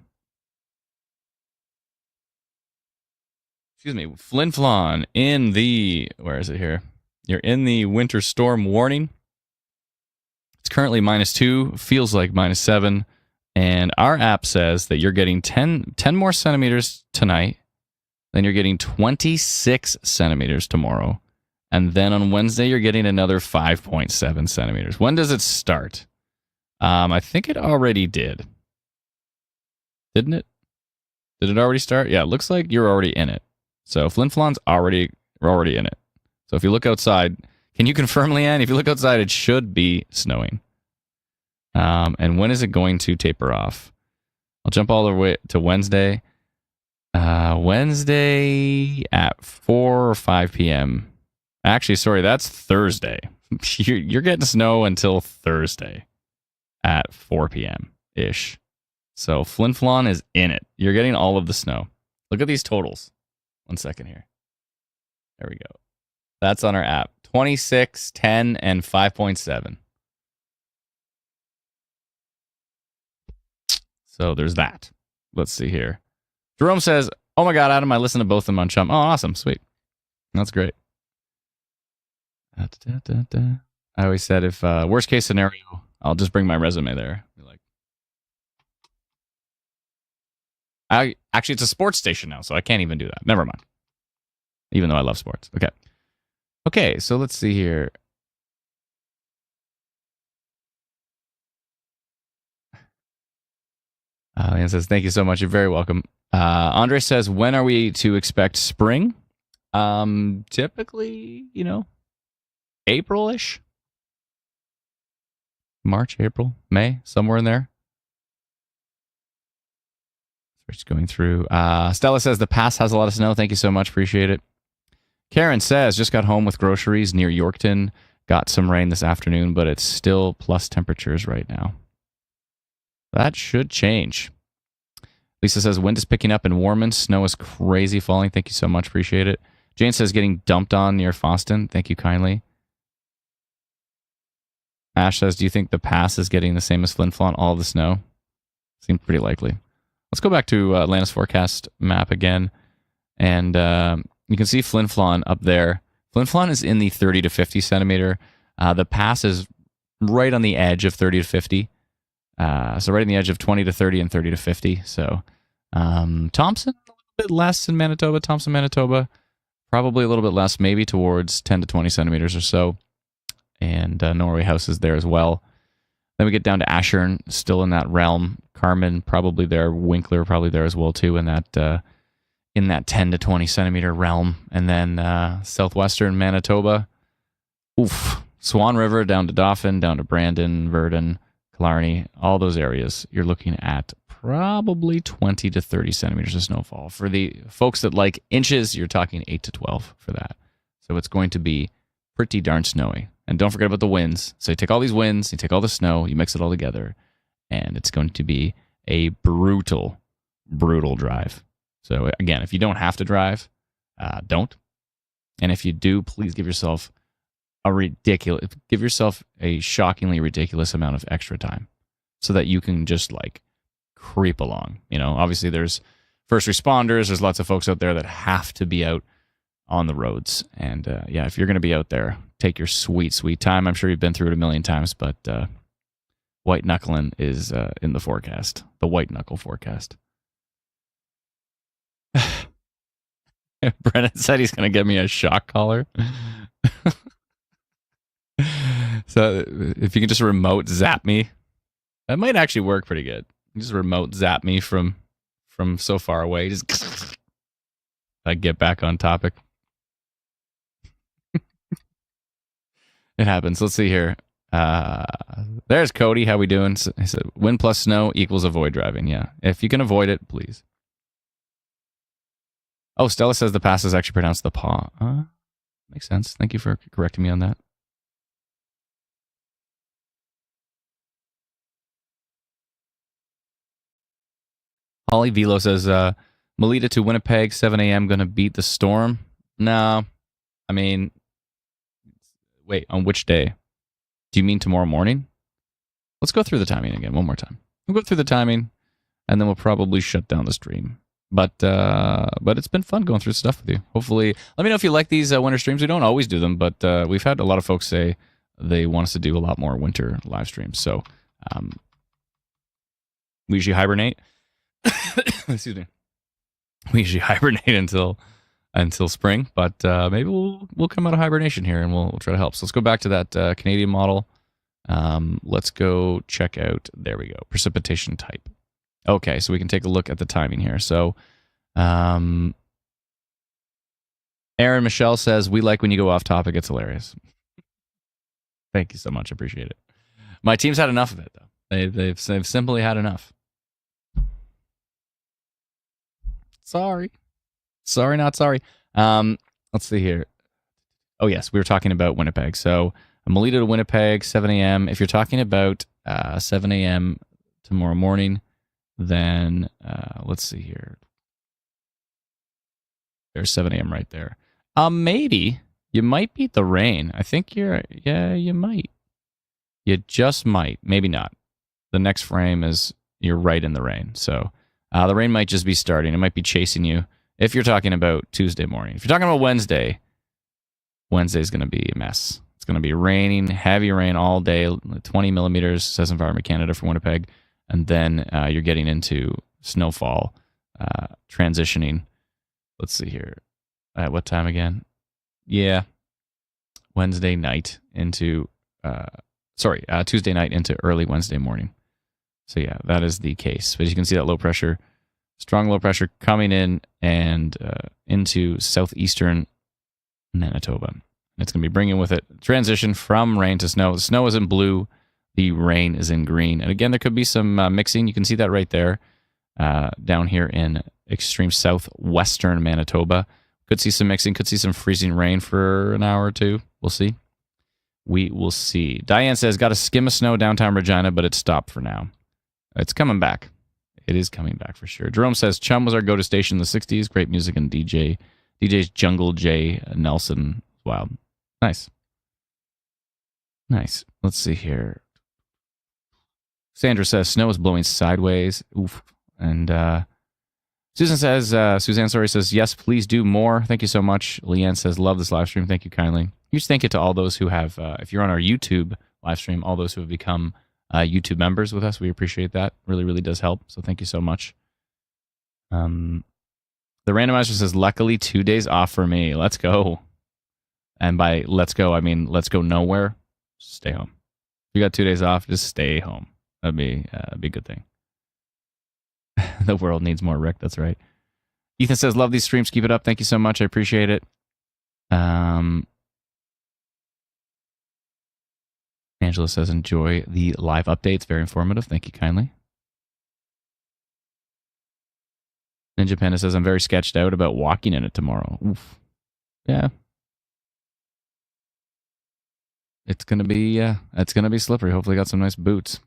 Excuse me. Flin Flon in the, where is it here? You're in the winter storm warning. It's currently -2, feels like -7. And our app says that you're getting 10 more centimeters tonight. Then you're getting 26 centimeters tomorrow. And then on Wednesday, you're getting another 5.7 centimeters. When does it start? I think it already did. Didn't it? Did it already start? Yeah, it looks like you're already in it. So Flin Flon's already in it. So if you look outside, can you confirm, Leanne? If you look outside, it should be snowing. And when is it going to taper off? I'll jump all the way to Wednesday. Wednesday at 4 or 5 p.m. Actually, sorry, that's Thursday. You're getting snow until Thursday at 4 p.m. ish. So Flin Flon is in it. You're getting all of the snow. Look at these totals. 1 second here. There we go. That's on our app. 26, 10, and 5.7. So there's that. let's see here. Jerome says, "Oh my God, Adam, I listened to both of them on Chum." Oh, awesome, sweet, that's great. I always said if worst case scenario, I'll just bring my resume there. Be like, actually, it's a sports station now, so I can't even do that. Never mind. Even though I love sports. Okay, so let's see here. Ian says, "Thank you so much. You're very welcome." Andre says, "When are we to expect spring?" Typically, April-ish. March, April, May, somewhere in there. We're just going through. Stella says, "The pass has a lot of snow." Thank you so much. Appreciate it. Karen says, "Just got home with groceries near Yorkton. Got some rain this afternoon, but it's still plus temperatures right now." That should change. Lisa says, "Wind is picking up in Warman. Snow is crazy falling." Thank you so much. Appreciate it. Jane says, "Getting dumped on near Foston." Thank you kindly. Ash says, "Do you think the pass is getting the same as Flin Flon, all of the snow?" Seems pretty likely. Let's go back to Atlantis forecast map again. And you can see Flin Flon up there. Flin Flon is in the 30 to 50 centimeter. The pass is right on the edge of 30 to 50. So right on the edge of 20 to 30 and 30 to 50. So Thompson, a little bit less in Manitoba. Thompson, Manitoba, probably a little bit less, maybe towards 10 to 20 centimeters or so. And Norway House is there as well. Then we get down to Ashern, still in that realm. Carmen, probably there. Winkler, probably there as well, too, in that 10 to 20 centimeter realm. And then southwestern Manitoba. Oof. Swan River down to Dauphin, down to Brandon, Verdun, Killarney, all those areas. You're looking at probably 20 to 30 centimeters of snowfall. For the folks that like inches, you're talking 8 to 12 for that. So it's going to be pretty darn snowy. And don't forget about the winds. So you take all these winds, you take all the snow, you mix it all together, and it's going to be a brutal, brutal drive. So again, if you don't have to drive, don't. And if you do, please give yourself a shockingly ridiculous amount of extra time so that you can just like creep along. Obviously there's first responders, there's lots of folks out there that have to be out on the roads. And if you're going to be out there, take your sweet, sweet time. I'm sure you've been through it a million times, but white knuckling is in the forecast, the white knuckle forecast. Brennan said he's going to get me a shock collar. So if you can just remote zap me, that might actually work pretty good. Just remote zap me from so far away. Just I get back on topic. It happens. Let's see here. There's Cody. How we doing? He said, "Wind plus snow equals avoid driving." Yeah. If you can avoid it, please. Oh, Stella says the pass is actually pronounced the paw. Makes sense. Thank you for correcting me on that. Holly Velo says, "Melita to Winnipeg, 7 a.m. Going to beat the storm." No. I mean, wait, on which day? Do you mean tomorrow morning? Let's go through the timing again one more time. We'll go through the timing, and then we'll probably shut down the stream. But it's been fun going through stuff with you. Hopefully, let me know if you like these winter streams. We don't always do them, but we've had a lot of folks say they want us to do a lot more winter live streams. So we usually hibernate. Excuse me. We usually hibernate until spring, but maybe we'll come out of hibernation here and we'll try to help. So let's go back to that Canadian model. Let's go check out. There we go. Precipitation type. Okay, so we can take a look at the timing here. So, Aaron Michelle says, "We like when you go off topic. It's hilarious." Thank you so much. Appreciate it. My team's had enough of it, though. They've simply had enough. Sorry, not sorry. Let's see here. Oh yes, we were talking about Winnipeg. So Melita to Winnipeg, 7 a.m. If you're talking about 7 a.m. tomorrow morning, then let's see here. There's 7 a.m. right there. Maybe you might beat the rain. I think you might. You just might. Maybe not. The next frame is you're right in the rain. So The rain might just be starting. It might be chasing you. If you're talking about Tuesday morning. If you're talking about Wednesday's going to be a mess. It's going to be raining, heavy rain all day, 20 millimeters, says Environment Canada for Winnipeg. And then you're getting into snowfall, transitioning. Let's see here. At what time again? Yeah. Wednesday night into, Tuesday night into early Wednesday morning. So yeah, that is the case. But you can see that low pressure, strong low pressure coming in and into southeastern Manitoba. And it's going to be bringing with it transition from rain to snow. The snow is in blue. The rain is in green. And again, there could be some mixing. You can see that right there down here in extreme southwestern Manitoba. Could see some mixing. Could see some freezing rain for an hour or two. We'll see. We will see. Diane says, got a skim of snow downtown Regina, but it's stopped for now. It's coming back. It is coming back for sure. Jerome says, Chum was our go-to station in the 60s. Great music and DJ's Jungle J. Nelson. Wow. Nice. Nice. Let's see here. Sandra says, snow is blowing sideways. Oof. And Suzanne says, yes, please do more. Thank you so much. Leanne says, love this live stream. Thank you kindly. Huge thank you to all those who have, if you're on our YouTube live stream, all those who have become YouTube members with us. We appreciate that. Really, really does help. So thank you so much. The randomizer says, luckily 2 days off for me. Let's go. And by let's go, I mean let's go nowhere. Stay home. If you got 2 days off, just stay home. That'd be a good thing. The world needs more Rick. That's right. Ethan says, love these streams. Keep it up. Thank you so much. I appreciate it. Angela says, enjoy the live updates. Very informative. Thank you kindly. Ninja Panda says, I'm very sketched out about walking in it tomorrow. Oof. Yeah. It's gonna be slippery. Hopefully got some nice boots.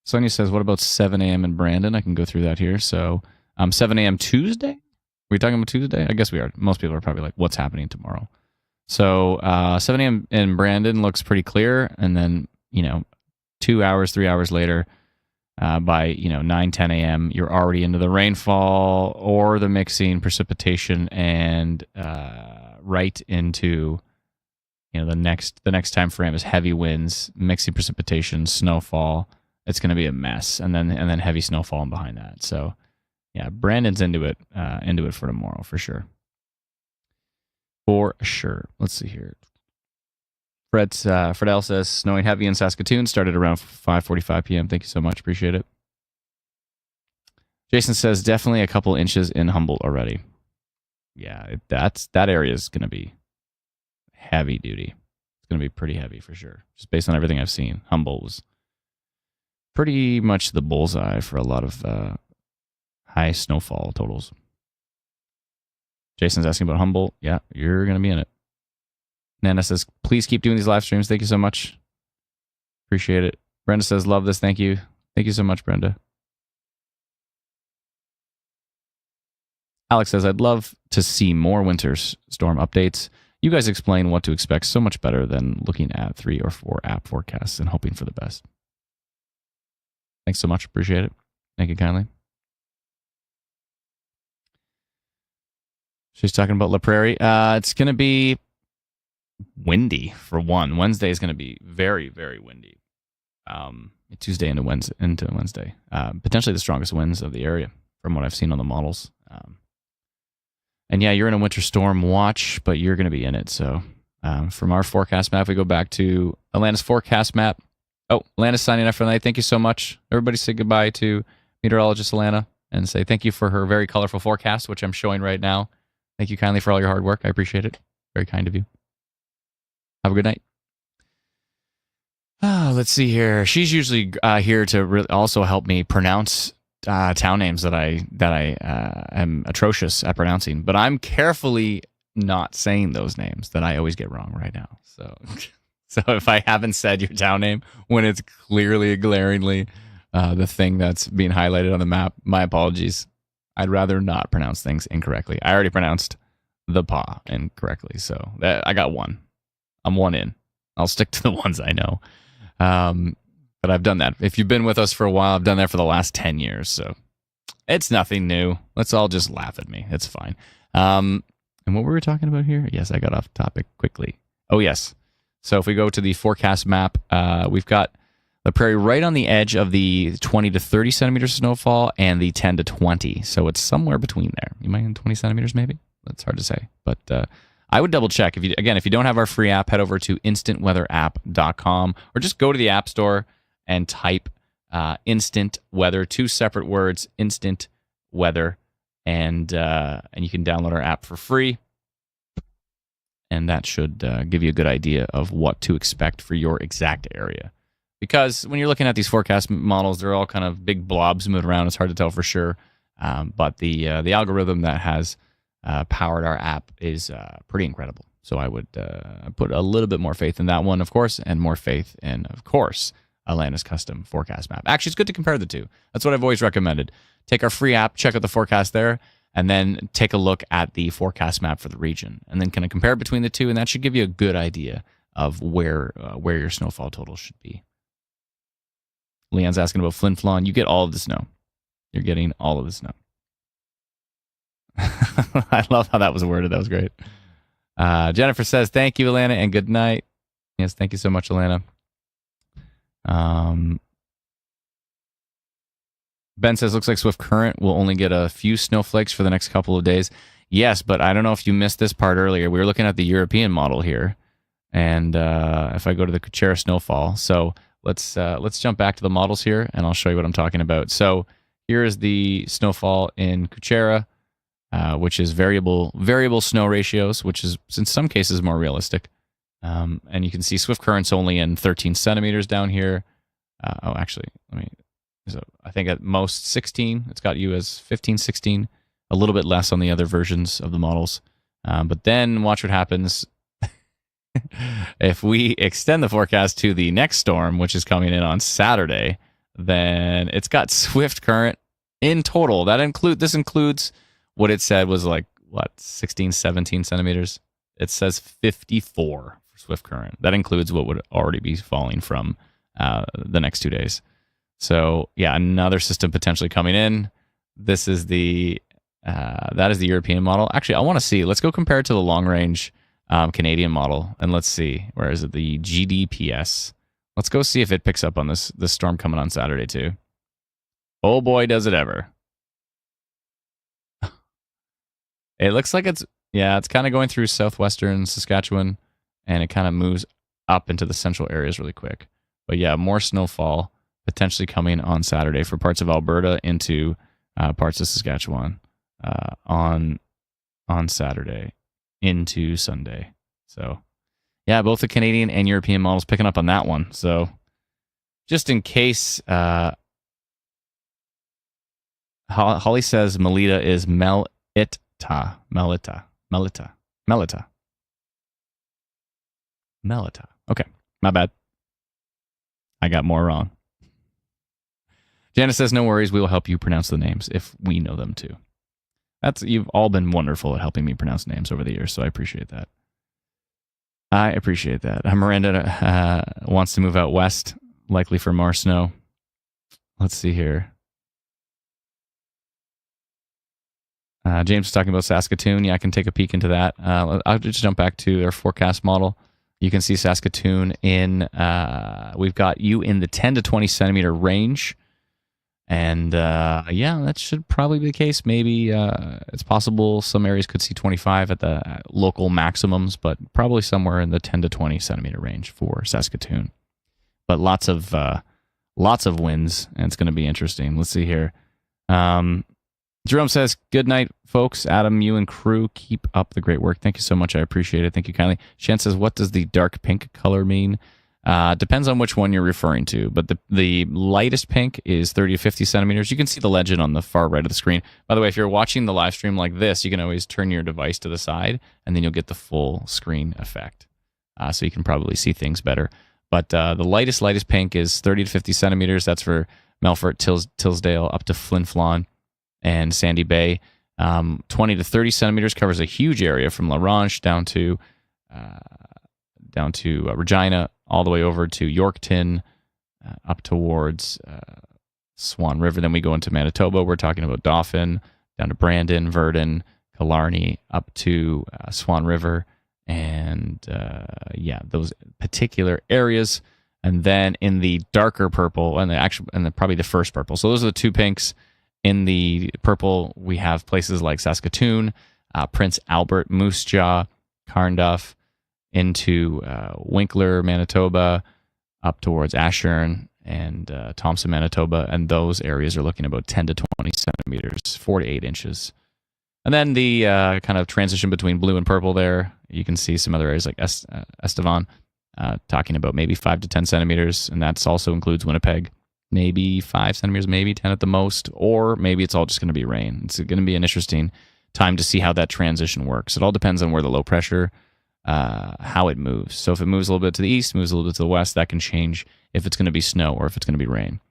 Sonia says, what about 7 a.m. in Brandon? I can go through that here. So 7 a.m. Tuesday? Are we talking about Tuesday? I guess we are. Most people are probably like, what's happening tomorrow? So 7 a.m. in Brandon looks pretty clear. And then, 2 hours, 3 hours later, by 9, 10 a.m., you're already into the rainfall or the mixing precipitation and right into the next time frame is heavy winds, mixing precipitation, snowfall. It's going to be a mess, and then heavy snowfall behind that. So yeah, Brandon's into it for tomorrow for sure. For sure. Let's see here. Fredell says, snowing heavy in Saskatoon, started around 5:45 p.m. Thank you so much. Appreciate it. Jason says, definitely a couple inches in Humboldt already. Yeah, that area is going to be heavy duty. It's going to be pretty heavy for sure. Just based on everything I've seen. Humboldt was pretty much the bullseye for a lot of high snowfall totals. Jason's asking about Humboldt. Yeah, you're going to be in it. Nana says, please keep doing these live streams. Thank you so much. Appreciate it. Brenda says, love this. Thank you. Thank you so much, Brenda. Alex says, I'd love to see more winter storm updates. You guys explain what to expect so much better than looking at 3 or 4 app forecasts and hoping for the best. Thanks so much. Appreciate it. Thank you kindly. She's talking about La Prairie. It's going to be windy for one. Wednesday is going to be very, very windy. Tuesday into Wednesday. Potentially the strongest winds of the area from what I've seen on the models. And yeah, you're in a winter storm watch, but you're going to be in it. So from our forecast map, we go back to Atlanta's forecast map. Oh, Alana's signing off for the night. Thank you so much. Everybody say goodbye to meteorologist Alana and say thank you for her very colorful forecast, which I'm showing right now. Thank you kindly for all your hard work. I appreciate it. Very kind of you. Have a good night. Let's see here. She's usually here to also help me pronounce town names that I am atrocious at pronouncing, but I'm carefully not saying those names that I always get wrong right now. So if I haven't said your town name when it's clearly glaringly the thing that's being highlighted on the map, my apologies. I'd rather not pronounce things incorrectly. I already pronounced the paw incorrectly, so I got one. I'm one in. I'll stick to the ones I know. But I've done that. If you've been with us for a while, I've done that for the last 10 years. So it's nothing new. Let's all just laugh at me. It's fine. And what were we talking about here? Yes, I got off topic quickly. Oh, yes. So if we go to the forecast map, we've got the prairie right on the edge of the 20 to 30 centimeters snowfall and the 10 to 20. So it's somewhere between there. You might 20 centimeters maybe? That's hard to say. But I would double check. If you don't have our free app, head over to instantweatherapp.com or just go to the App Store and type instant weather, 2 separate words, instant weather, and you can download our app for free. And that should give you a good idea of what to expect for your exact area. Because when you're looking at these forecast models, they're all kind of big blobs moving around. It's hard to tell for sure. But the algorithm that has powered our app is pretty incredible. So I would put a little bit more faith in that one, of course, and more faith in, of course, Atlanta's custom forecast map. Actually, it's good to compare the two. That's what I've always recommended. Take our free app, check out the forecast there, and then take a look at the forecast map for the region, and then kind of compare between the two, and that should give you a good idea of where your snowfall total should be. Leon's asking about Flin Flon. You get all of the snow. You're getting all of the snow. I love how that was worded. That was great. Jennifer says, thank you, Alana, and good night. Yes, thank you so much, Alana. Ben says, looks like Swift Current will only get a few snowflakes for the next couple of days. Yes, but I don't know if you missed this part earlier. We were looking at the European model here. And if I go to the Kuchera Snowfall, so let's jump back to the models here, and I'll show you what I'm talking about. So here is the snowfall in Kuchera, which is variable snow ratios, which is in some cases more realistic. And you can see Swift Current's only in 13 centimeters down here. Actually, I think at most 16. It's got you as 15, 16, a little bit less on the other versions of the models. But then watch what happens if we extend the forecast to the next storm, which is coming in on Saturday. Then it's got Swift Current in total. This includes what it said was 16, 17 centimeters. It says 54 for Swift Current. That includes what would already be falling from the next 2 days. So yeah, another system potentially coming in. This is that is the European model. Actually, I want to see. Let's go compare it to the long range Canadian model, and let's see, where is it? The GDPS. Let's go see if it picks up on this storm coming on Saturday too. Oh boy, does it ever! It looks like it's kind of going through southwestern Saskatchewan, and it kind of moves up into the central areas really quick. But yeah, more snowfall potentially coming on Saturday for parts of Alberta into parts of Saskatchewan on Saturday into Sunday. So yeah, both the Canadian and European models picking up on that one. So just in case, Holly says Melita is Melita. Okay, my bad. I got more wrong. Janice says, no worries, we will help you pronounce the names if we know them too. You've all been wonderful at helping me pronounce names over the years, so I appreciate that. Miranda wants to move out west, likely for more snow. Let's see here. James was talking about Saskatoon. Yeah, I can take a peek into that. I'll just jump back to their forecast model. You can see Saskatoon we've got you in the 10 to 20 centimeter range. And that should probably be the case. Maybe it's possible some areas could see 25 at the local maximums, but probably somewhere in the 10 to 20 centimeter range for Saskatoon. But lots of winds, and it's going to be interesting. Let's see here. Jerome says, good night, folks. Adam, you and crew, keep up the great work. Thank you so much. I appreciate it. Thank you kindly. Shan says, what does the dark pink color mean? Depends on which one you're referring to, but the lightest pink is 30 to 50 centimeters. You can see the legend on the far right of the screen. By the way, if you're watching the live stream like this, you can always turn your device to the side, and then you'll get the full screen effect. So you can probably see things better. But the lightest pink is 30 to 50 centimeters. That's for Melfort, Tillsdale, up to Flin Flon and Sandy Bay. 20 to 30 centimeters covers a huge area from La Ronge down to Regina, all the way over to Yorkton, up towards Swan River. Then we go into Manitoba. We're talking about Dauphin, down to Brandon, Verdon, Killarney, up to Swan River, and those particular areas. And then in the darker purple, and probably the first purple. So those are the two pinks. In the purple, we have places like Saskatoon, Prince Albert, Moose Jaw, Carnduff, into Winkler, Manitoba, up towards Ashern and Thompson, Manitoba. And those areas are looking about 10 to 20 centimeters, 4 to 8 inches. And then the kind of transition between blue and purple there, you can see some other areas like Estevan, talking about maybe 5 to 10 centimeters, and that also includes Winnipeg. Maybe 5 centimeters, maybe 10 at the most, or maybe it's all just going to be rain. It's going to be an interesting time to see how that transition works. It all depends on where the low pressure, how it moves. So if it moves a little bit to the east, moves a little bit to the west, that can change if it's going to be snow or if it's going to be rain.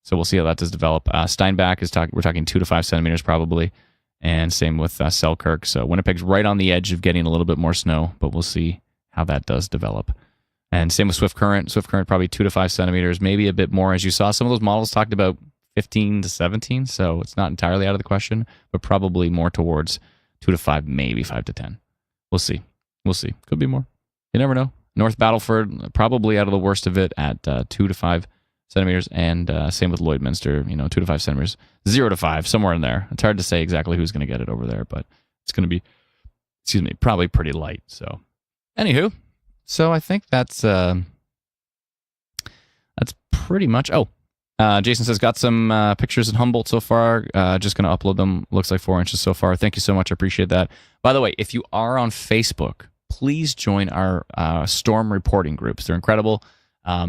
So we'll see how that does develop. Steinbach we're talking 2 to 5 centimeters probably, and same with Selkirk. So Winnipeg's right on the edge of getting a little bit more snow, but we'll see how that does develop. And same with Swift Current. Swift Current probably 2 to 5 centimeters, maybe a bit more. As you saw, some of those models talked about 15 to 17, so it's not entirely out of the question, but probably more towards 2 to 5, maybe 5 to 10. We'll see. We'll see. Could be more. You never know. North Battleford, probably out of the worst of it at 2 to 5 centimeters, and same with Lloydminster, 2 to 5 centimeters. 0 to 5, somewhere in there. It's hard to say exactly who's going to get it over there, but it's going to be, probably pretty light. So, anywho. So I think that's pretty much. Jason says, got some pictures in Humboldt so far. Just going to upload them. Looks like 4 inches so far. Thank you so much. I appreciate that. By the way, if you are on Facebook, please join our storm reporting groups. They're incredible.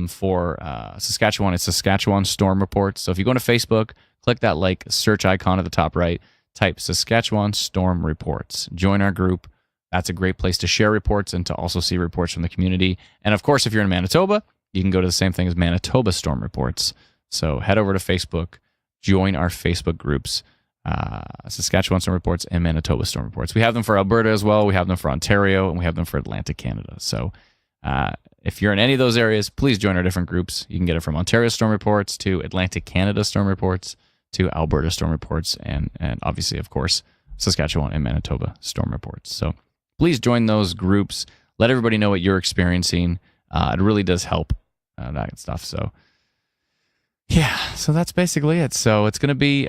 For Saskatchewan, it's Saskatchewan Storm Reports. So if you go to Facebook, click that search icon at the top right, type Saskatchewan Storm Reports. Join our group. That's a great place to share reports and to also see reports from the community. And of course, if you're in Manitoba, you can go to the same thing as Manitoba Storm Reports. So head over to Facebook, join our Facebook groups, Saskatchewan Storm Reports and Manitoba Storm Reports. We have them for Alberta as well. We have them for Ontario, and we have them for Atlantic Canada. So if you're in any of those areas, please join our different groups. You can get it from Ontario Storm Reports to Atlantic Canada Storm Reports to Alberta Storm Reports and obviously, of course, Saskatchewan and Manitoba Storm Reports. So please join those groups. Let everybody know what you're experiencing. It really does help that stuff. So, yeah. So that's basically it. So it's gonna be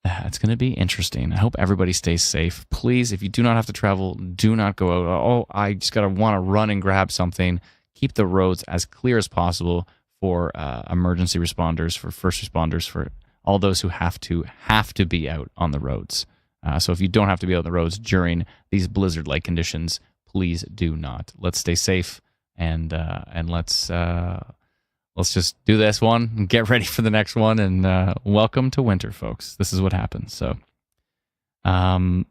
interesting. I hope everybody stays safe. Please, if you do not have to travel, do not go out. Oh, I just want to run and grab something. Keep the roads as clear as possible for emergency responders, for first responders, for all those who have to be out on the roads. So if you don't have to be out on the roads during these blizzard-like conditions, please do not. Let's stay safe and let's just do this one and get ready for the next one. And welcome to winter, folks. This is what happens. So, that's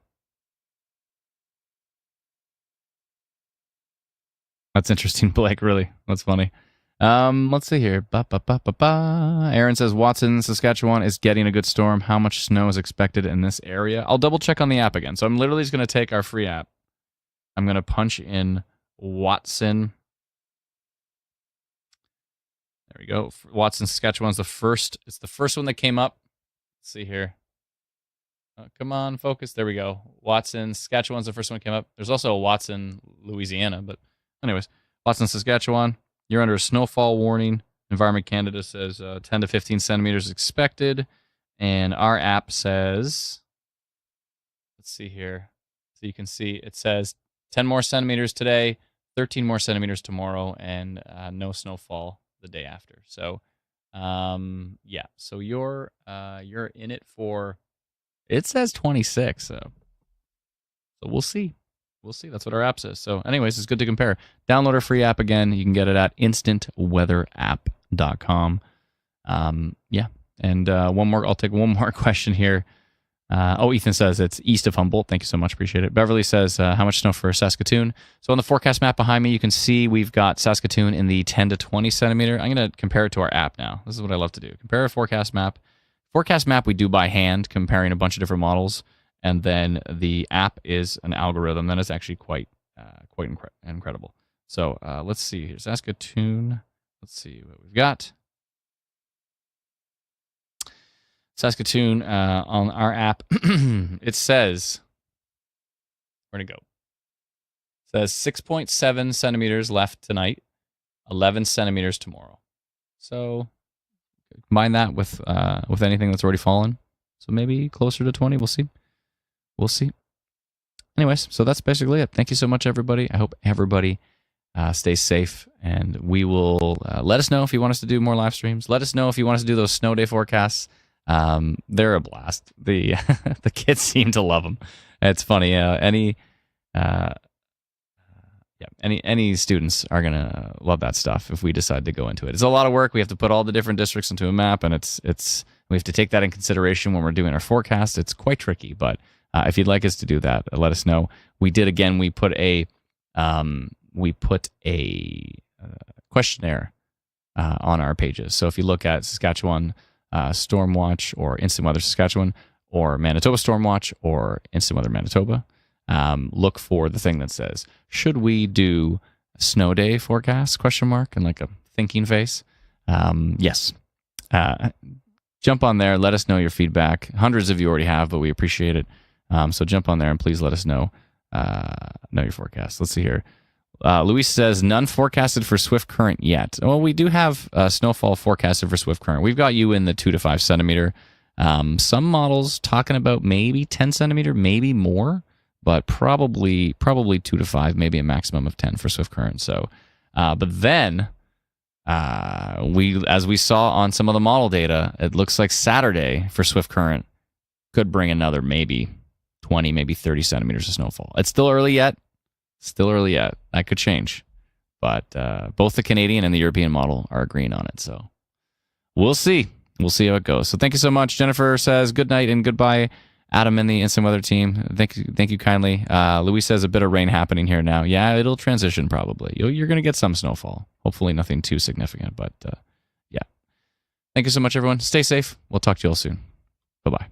interesting, Blake. Really, that's funny. Let's see here. Aaron says Watson, Saskatchewan is getting a good storm. How much snow is expected in this area? I'll double check on the app again. So I'm literally just going to take our free app. I'm going to punch in Watson. There we go. Watson, Saskatchewan's the first. It's the first one that came up. Let's see here. Come on, focus. There we go. Watson, Saskatchewan's the first one that came up. There's also a Watson, Louisiana. But anyways, Watson, Saskatchewan. You're under a snowfall warning. Environment Canada says 10 to 15 centimeters expected. And our app says, let's see here. So you can see it says 10 more centimeters today, 13 more centimeters tomorrow, and no snowfall the day after. So, yeah. So you're in it for, it says 26. So we'll see. We'll see. That's what our app says. So anyways, it's good to compare. Download our free app again. You can get it at instantweatherapp.com. Yeah. And I'll take one more question here. Ethan says it's east of Humboldt. Thank you so much. Appreciate it. Beverly says, how much snow for Saskatoon? So on the forecast map behind me, you can see we've got Saskatoon in the 10 to 20 centimeter. I'm going to compare it to our app now. This is what I love to do. Compare a forecast map. Forecast map we do by hand, comparing a bunch of different models. And then the app is an algorithm that is actually quite incredible. So let's see here. Saskatoon. Let's see what we've got. Saskatoon on our app. It says, where'd it go? It says 6.7 centimeters left tonight, 11 centimeters tomorrow. So combine that with anything that's already fallen. So maybe closer to 20. We'll see. We'll see. Anyways, so that's basically it. Thank you so much, everybody. I hope everybody stays safe, and we will let us know if you want us to do more live streams. Let us know if you want us to do those snow day forecasts. They're a blast. The the kids seem to love them. It's funny. Any students are gonna love that stuff if we decide to go into it. It's a lot of work. We have to put all the different districts into a map, and it's we have to take that in consideration when we're doing our forecast. It's quite tricky, but if you'd like us to do that, let us know. We did again. We put a questionnaire on our pages. So if you look at Saskatchewan Stormwatch or Instant Weather Saskatchewan or Manitoba Stormwatch or Instant Weather Manitoba, look for the thing that says, should we do a snow day forecast, ? And like a thinking face. Yes. Jump on there. Let us know your feedback. Hundreds of you already have, but we appreciate it. So jump on there and please let us know your forecast. Let's see here. Luis says, none forecasted for swift current yet. Well, we do have snowfall forecasted for swift current. We've got you in the 2 to 5 centimeter. Some models talking about maybe 10 centimeter, maybe more, but probably 2 to 5, maybe a maximum of 10 for swift current. So, but then as we saw on some of the model data, it looks like Saturday for swift current could bring another maybe 20, maybe 30 centimeters of snowfall. It's still early yet. That could change. But both the Canadian and the European model are agreeing on it. So we'll see. We'll see how it goes. So thank you so much. Jennifer says good night and goodbye, Adam and the Instant Weather team. Thank you kindly. Luis says a bit of rain happening here now. Yeah, it'll transition probably. You're going to get some snowfall. Hopefully nothing too significant. But yeah. Thank you so much, everyone. Stay safe. We'll talk to you all soon. Bye-bye.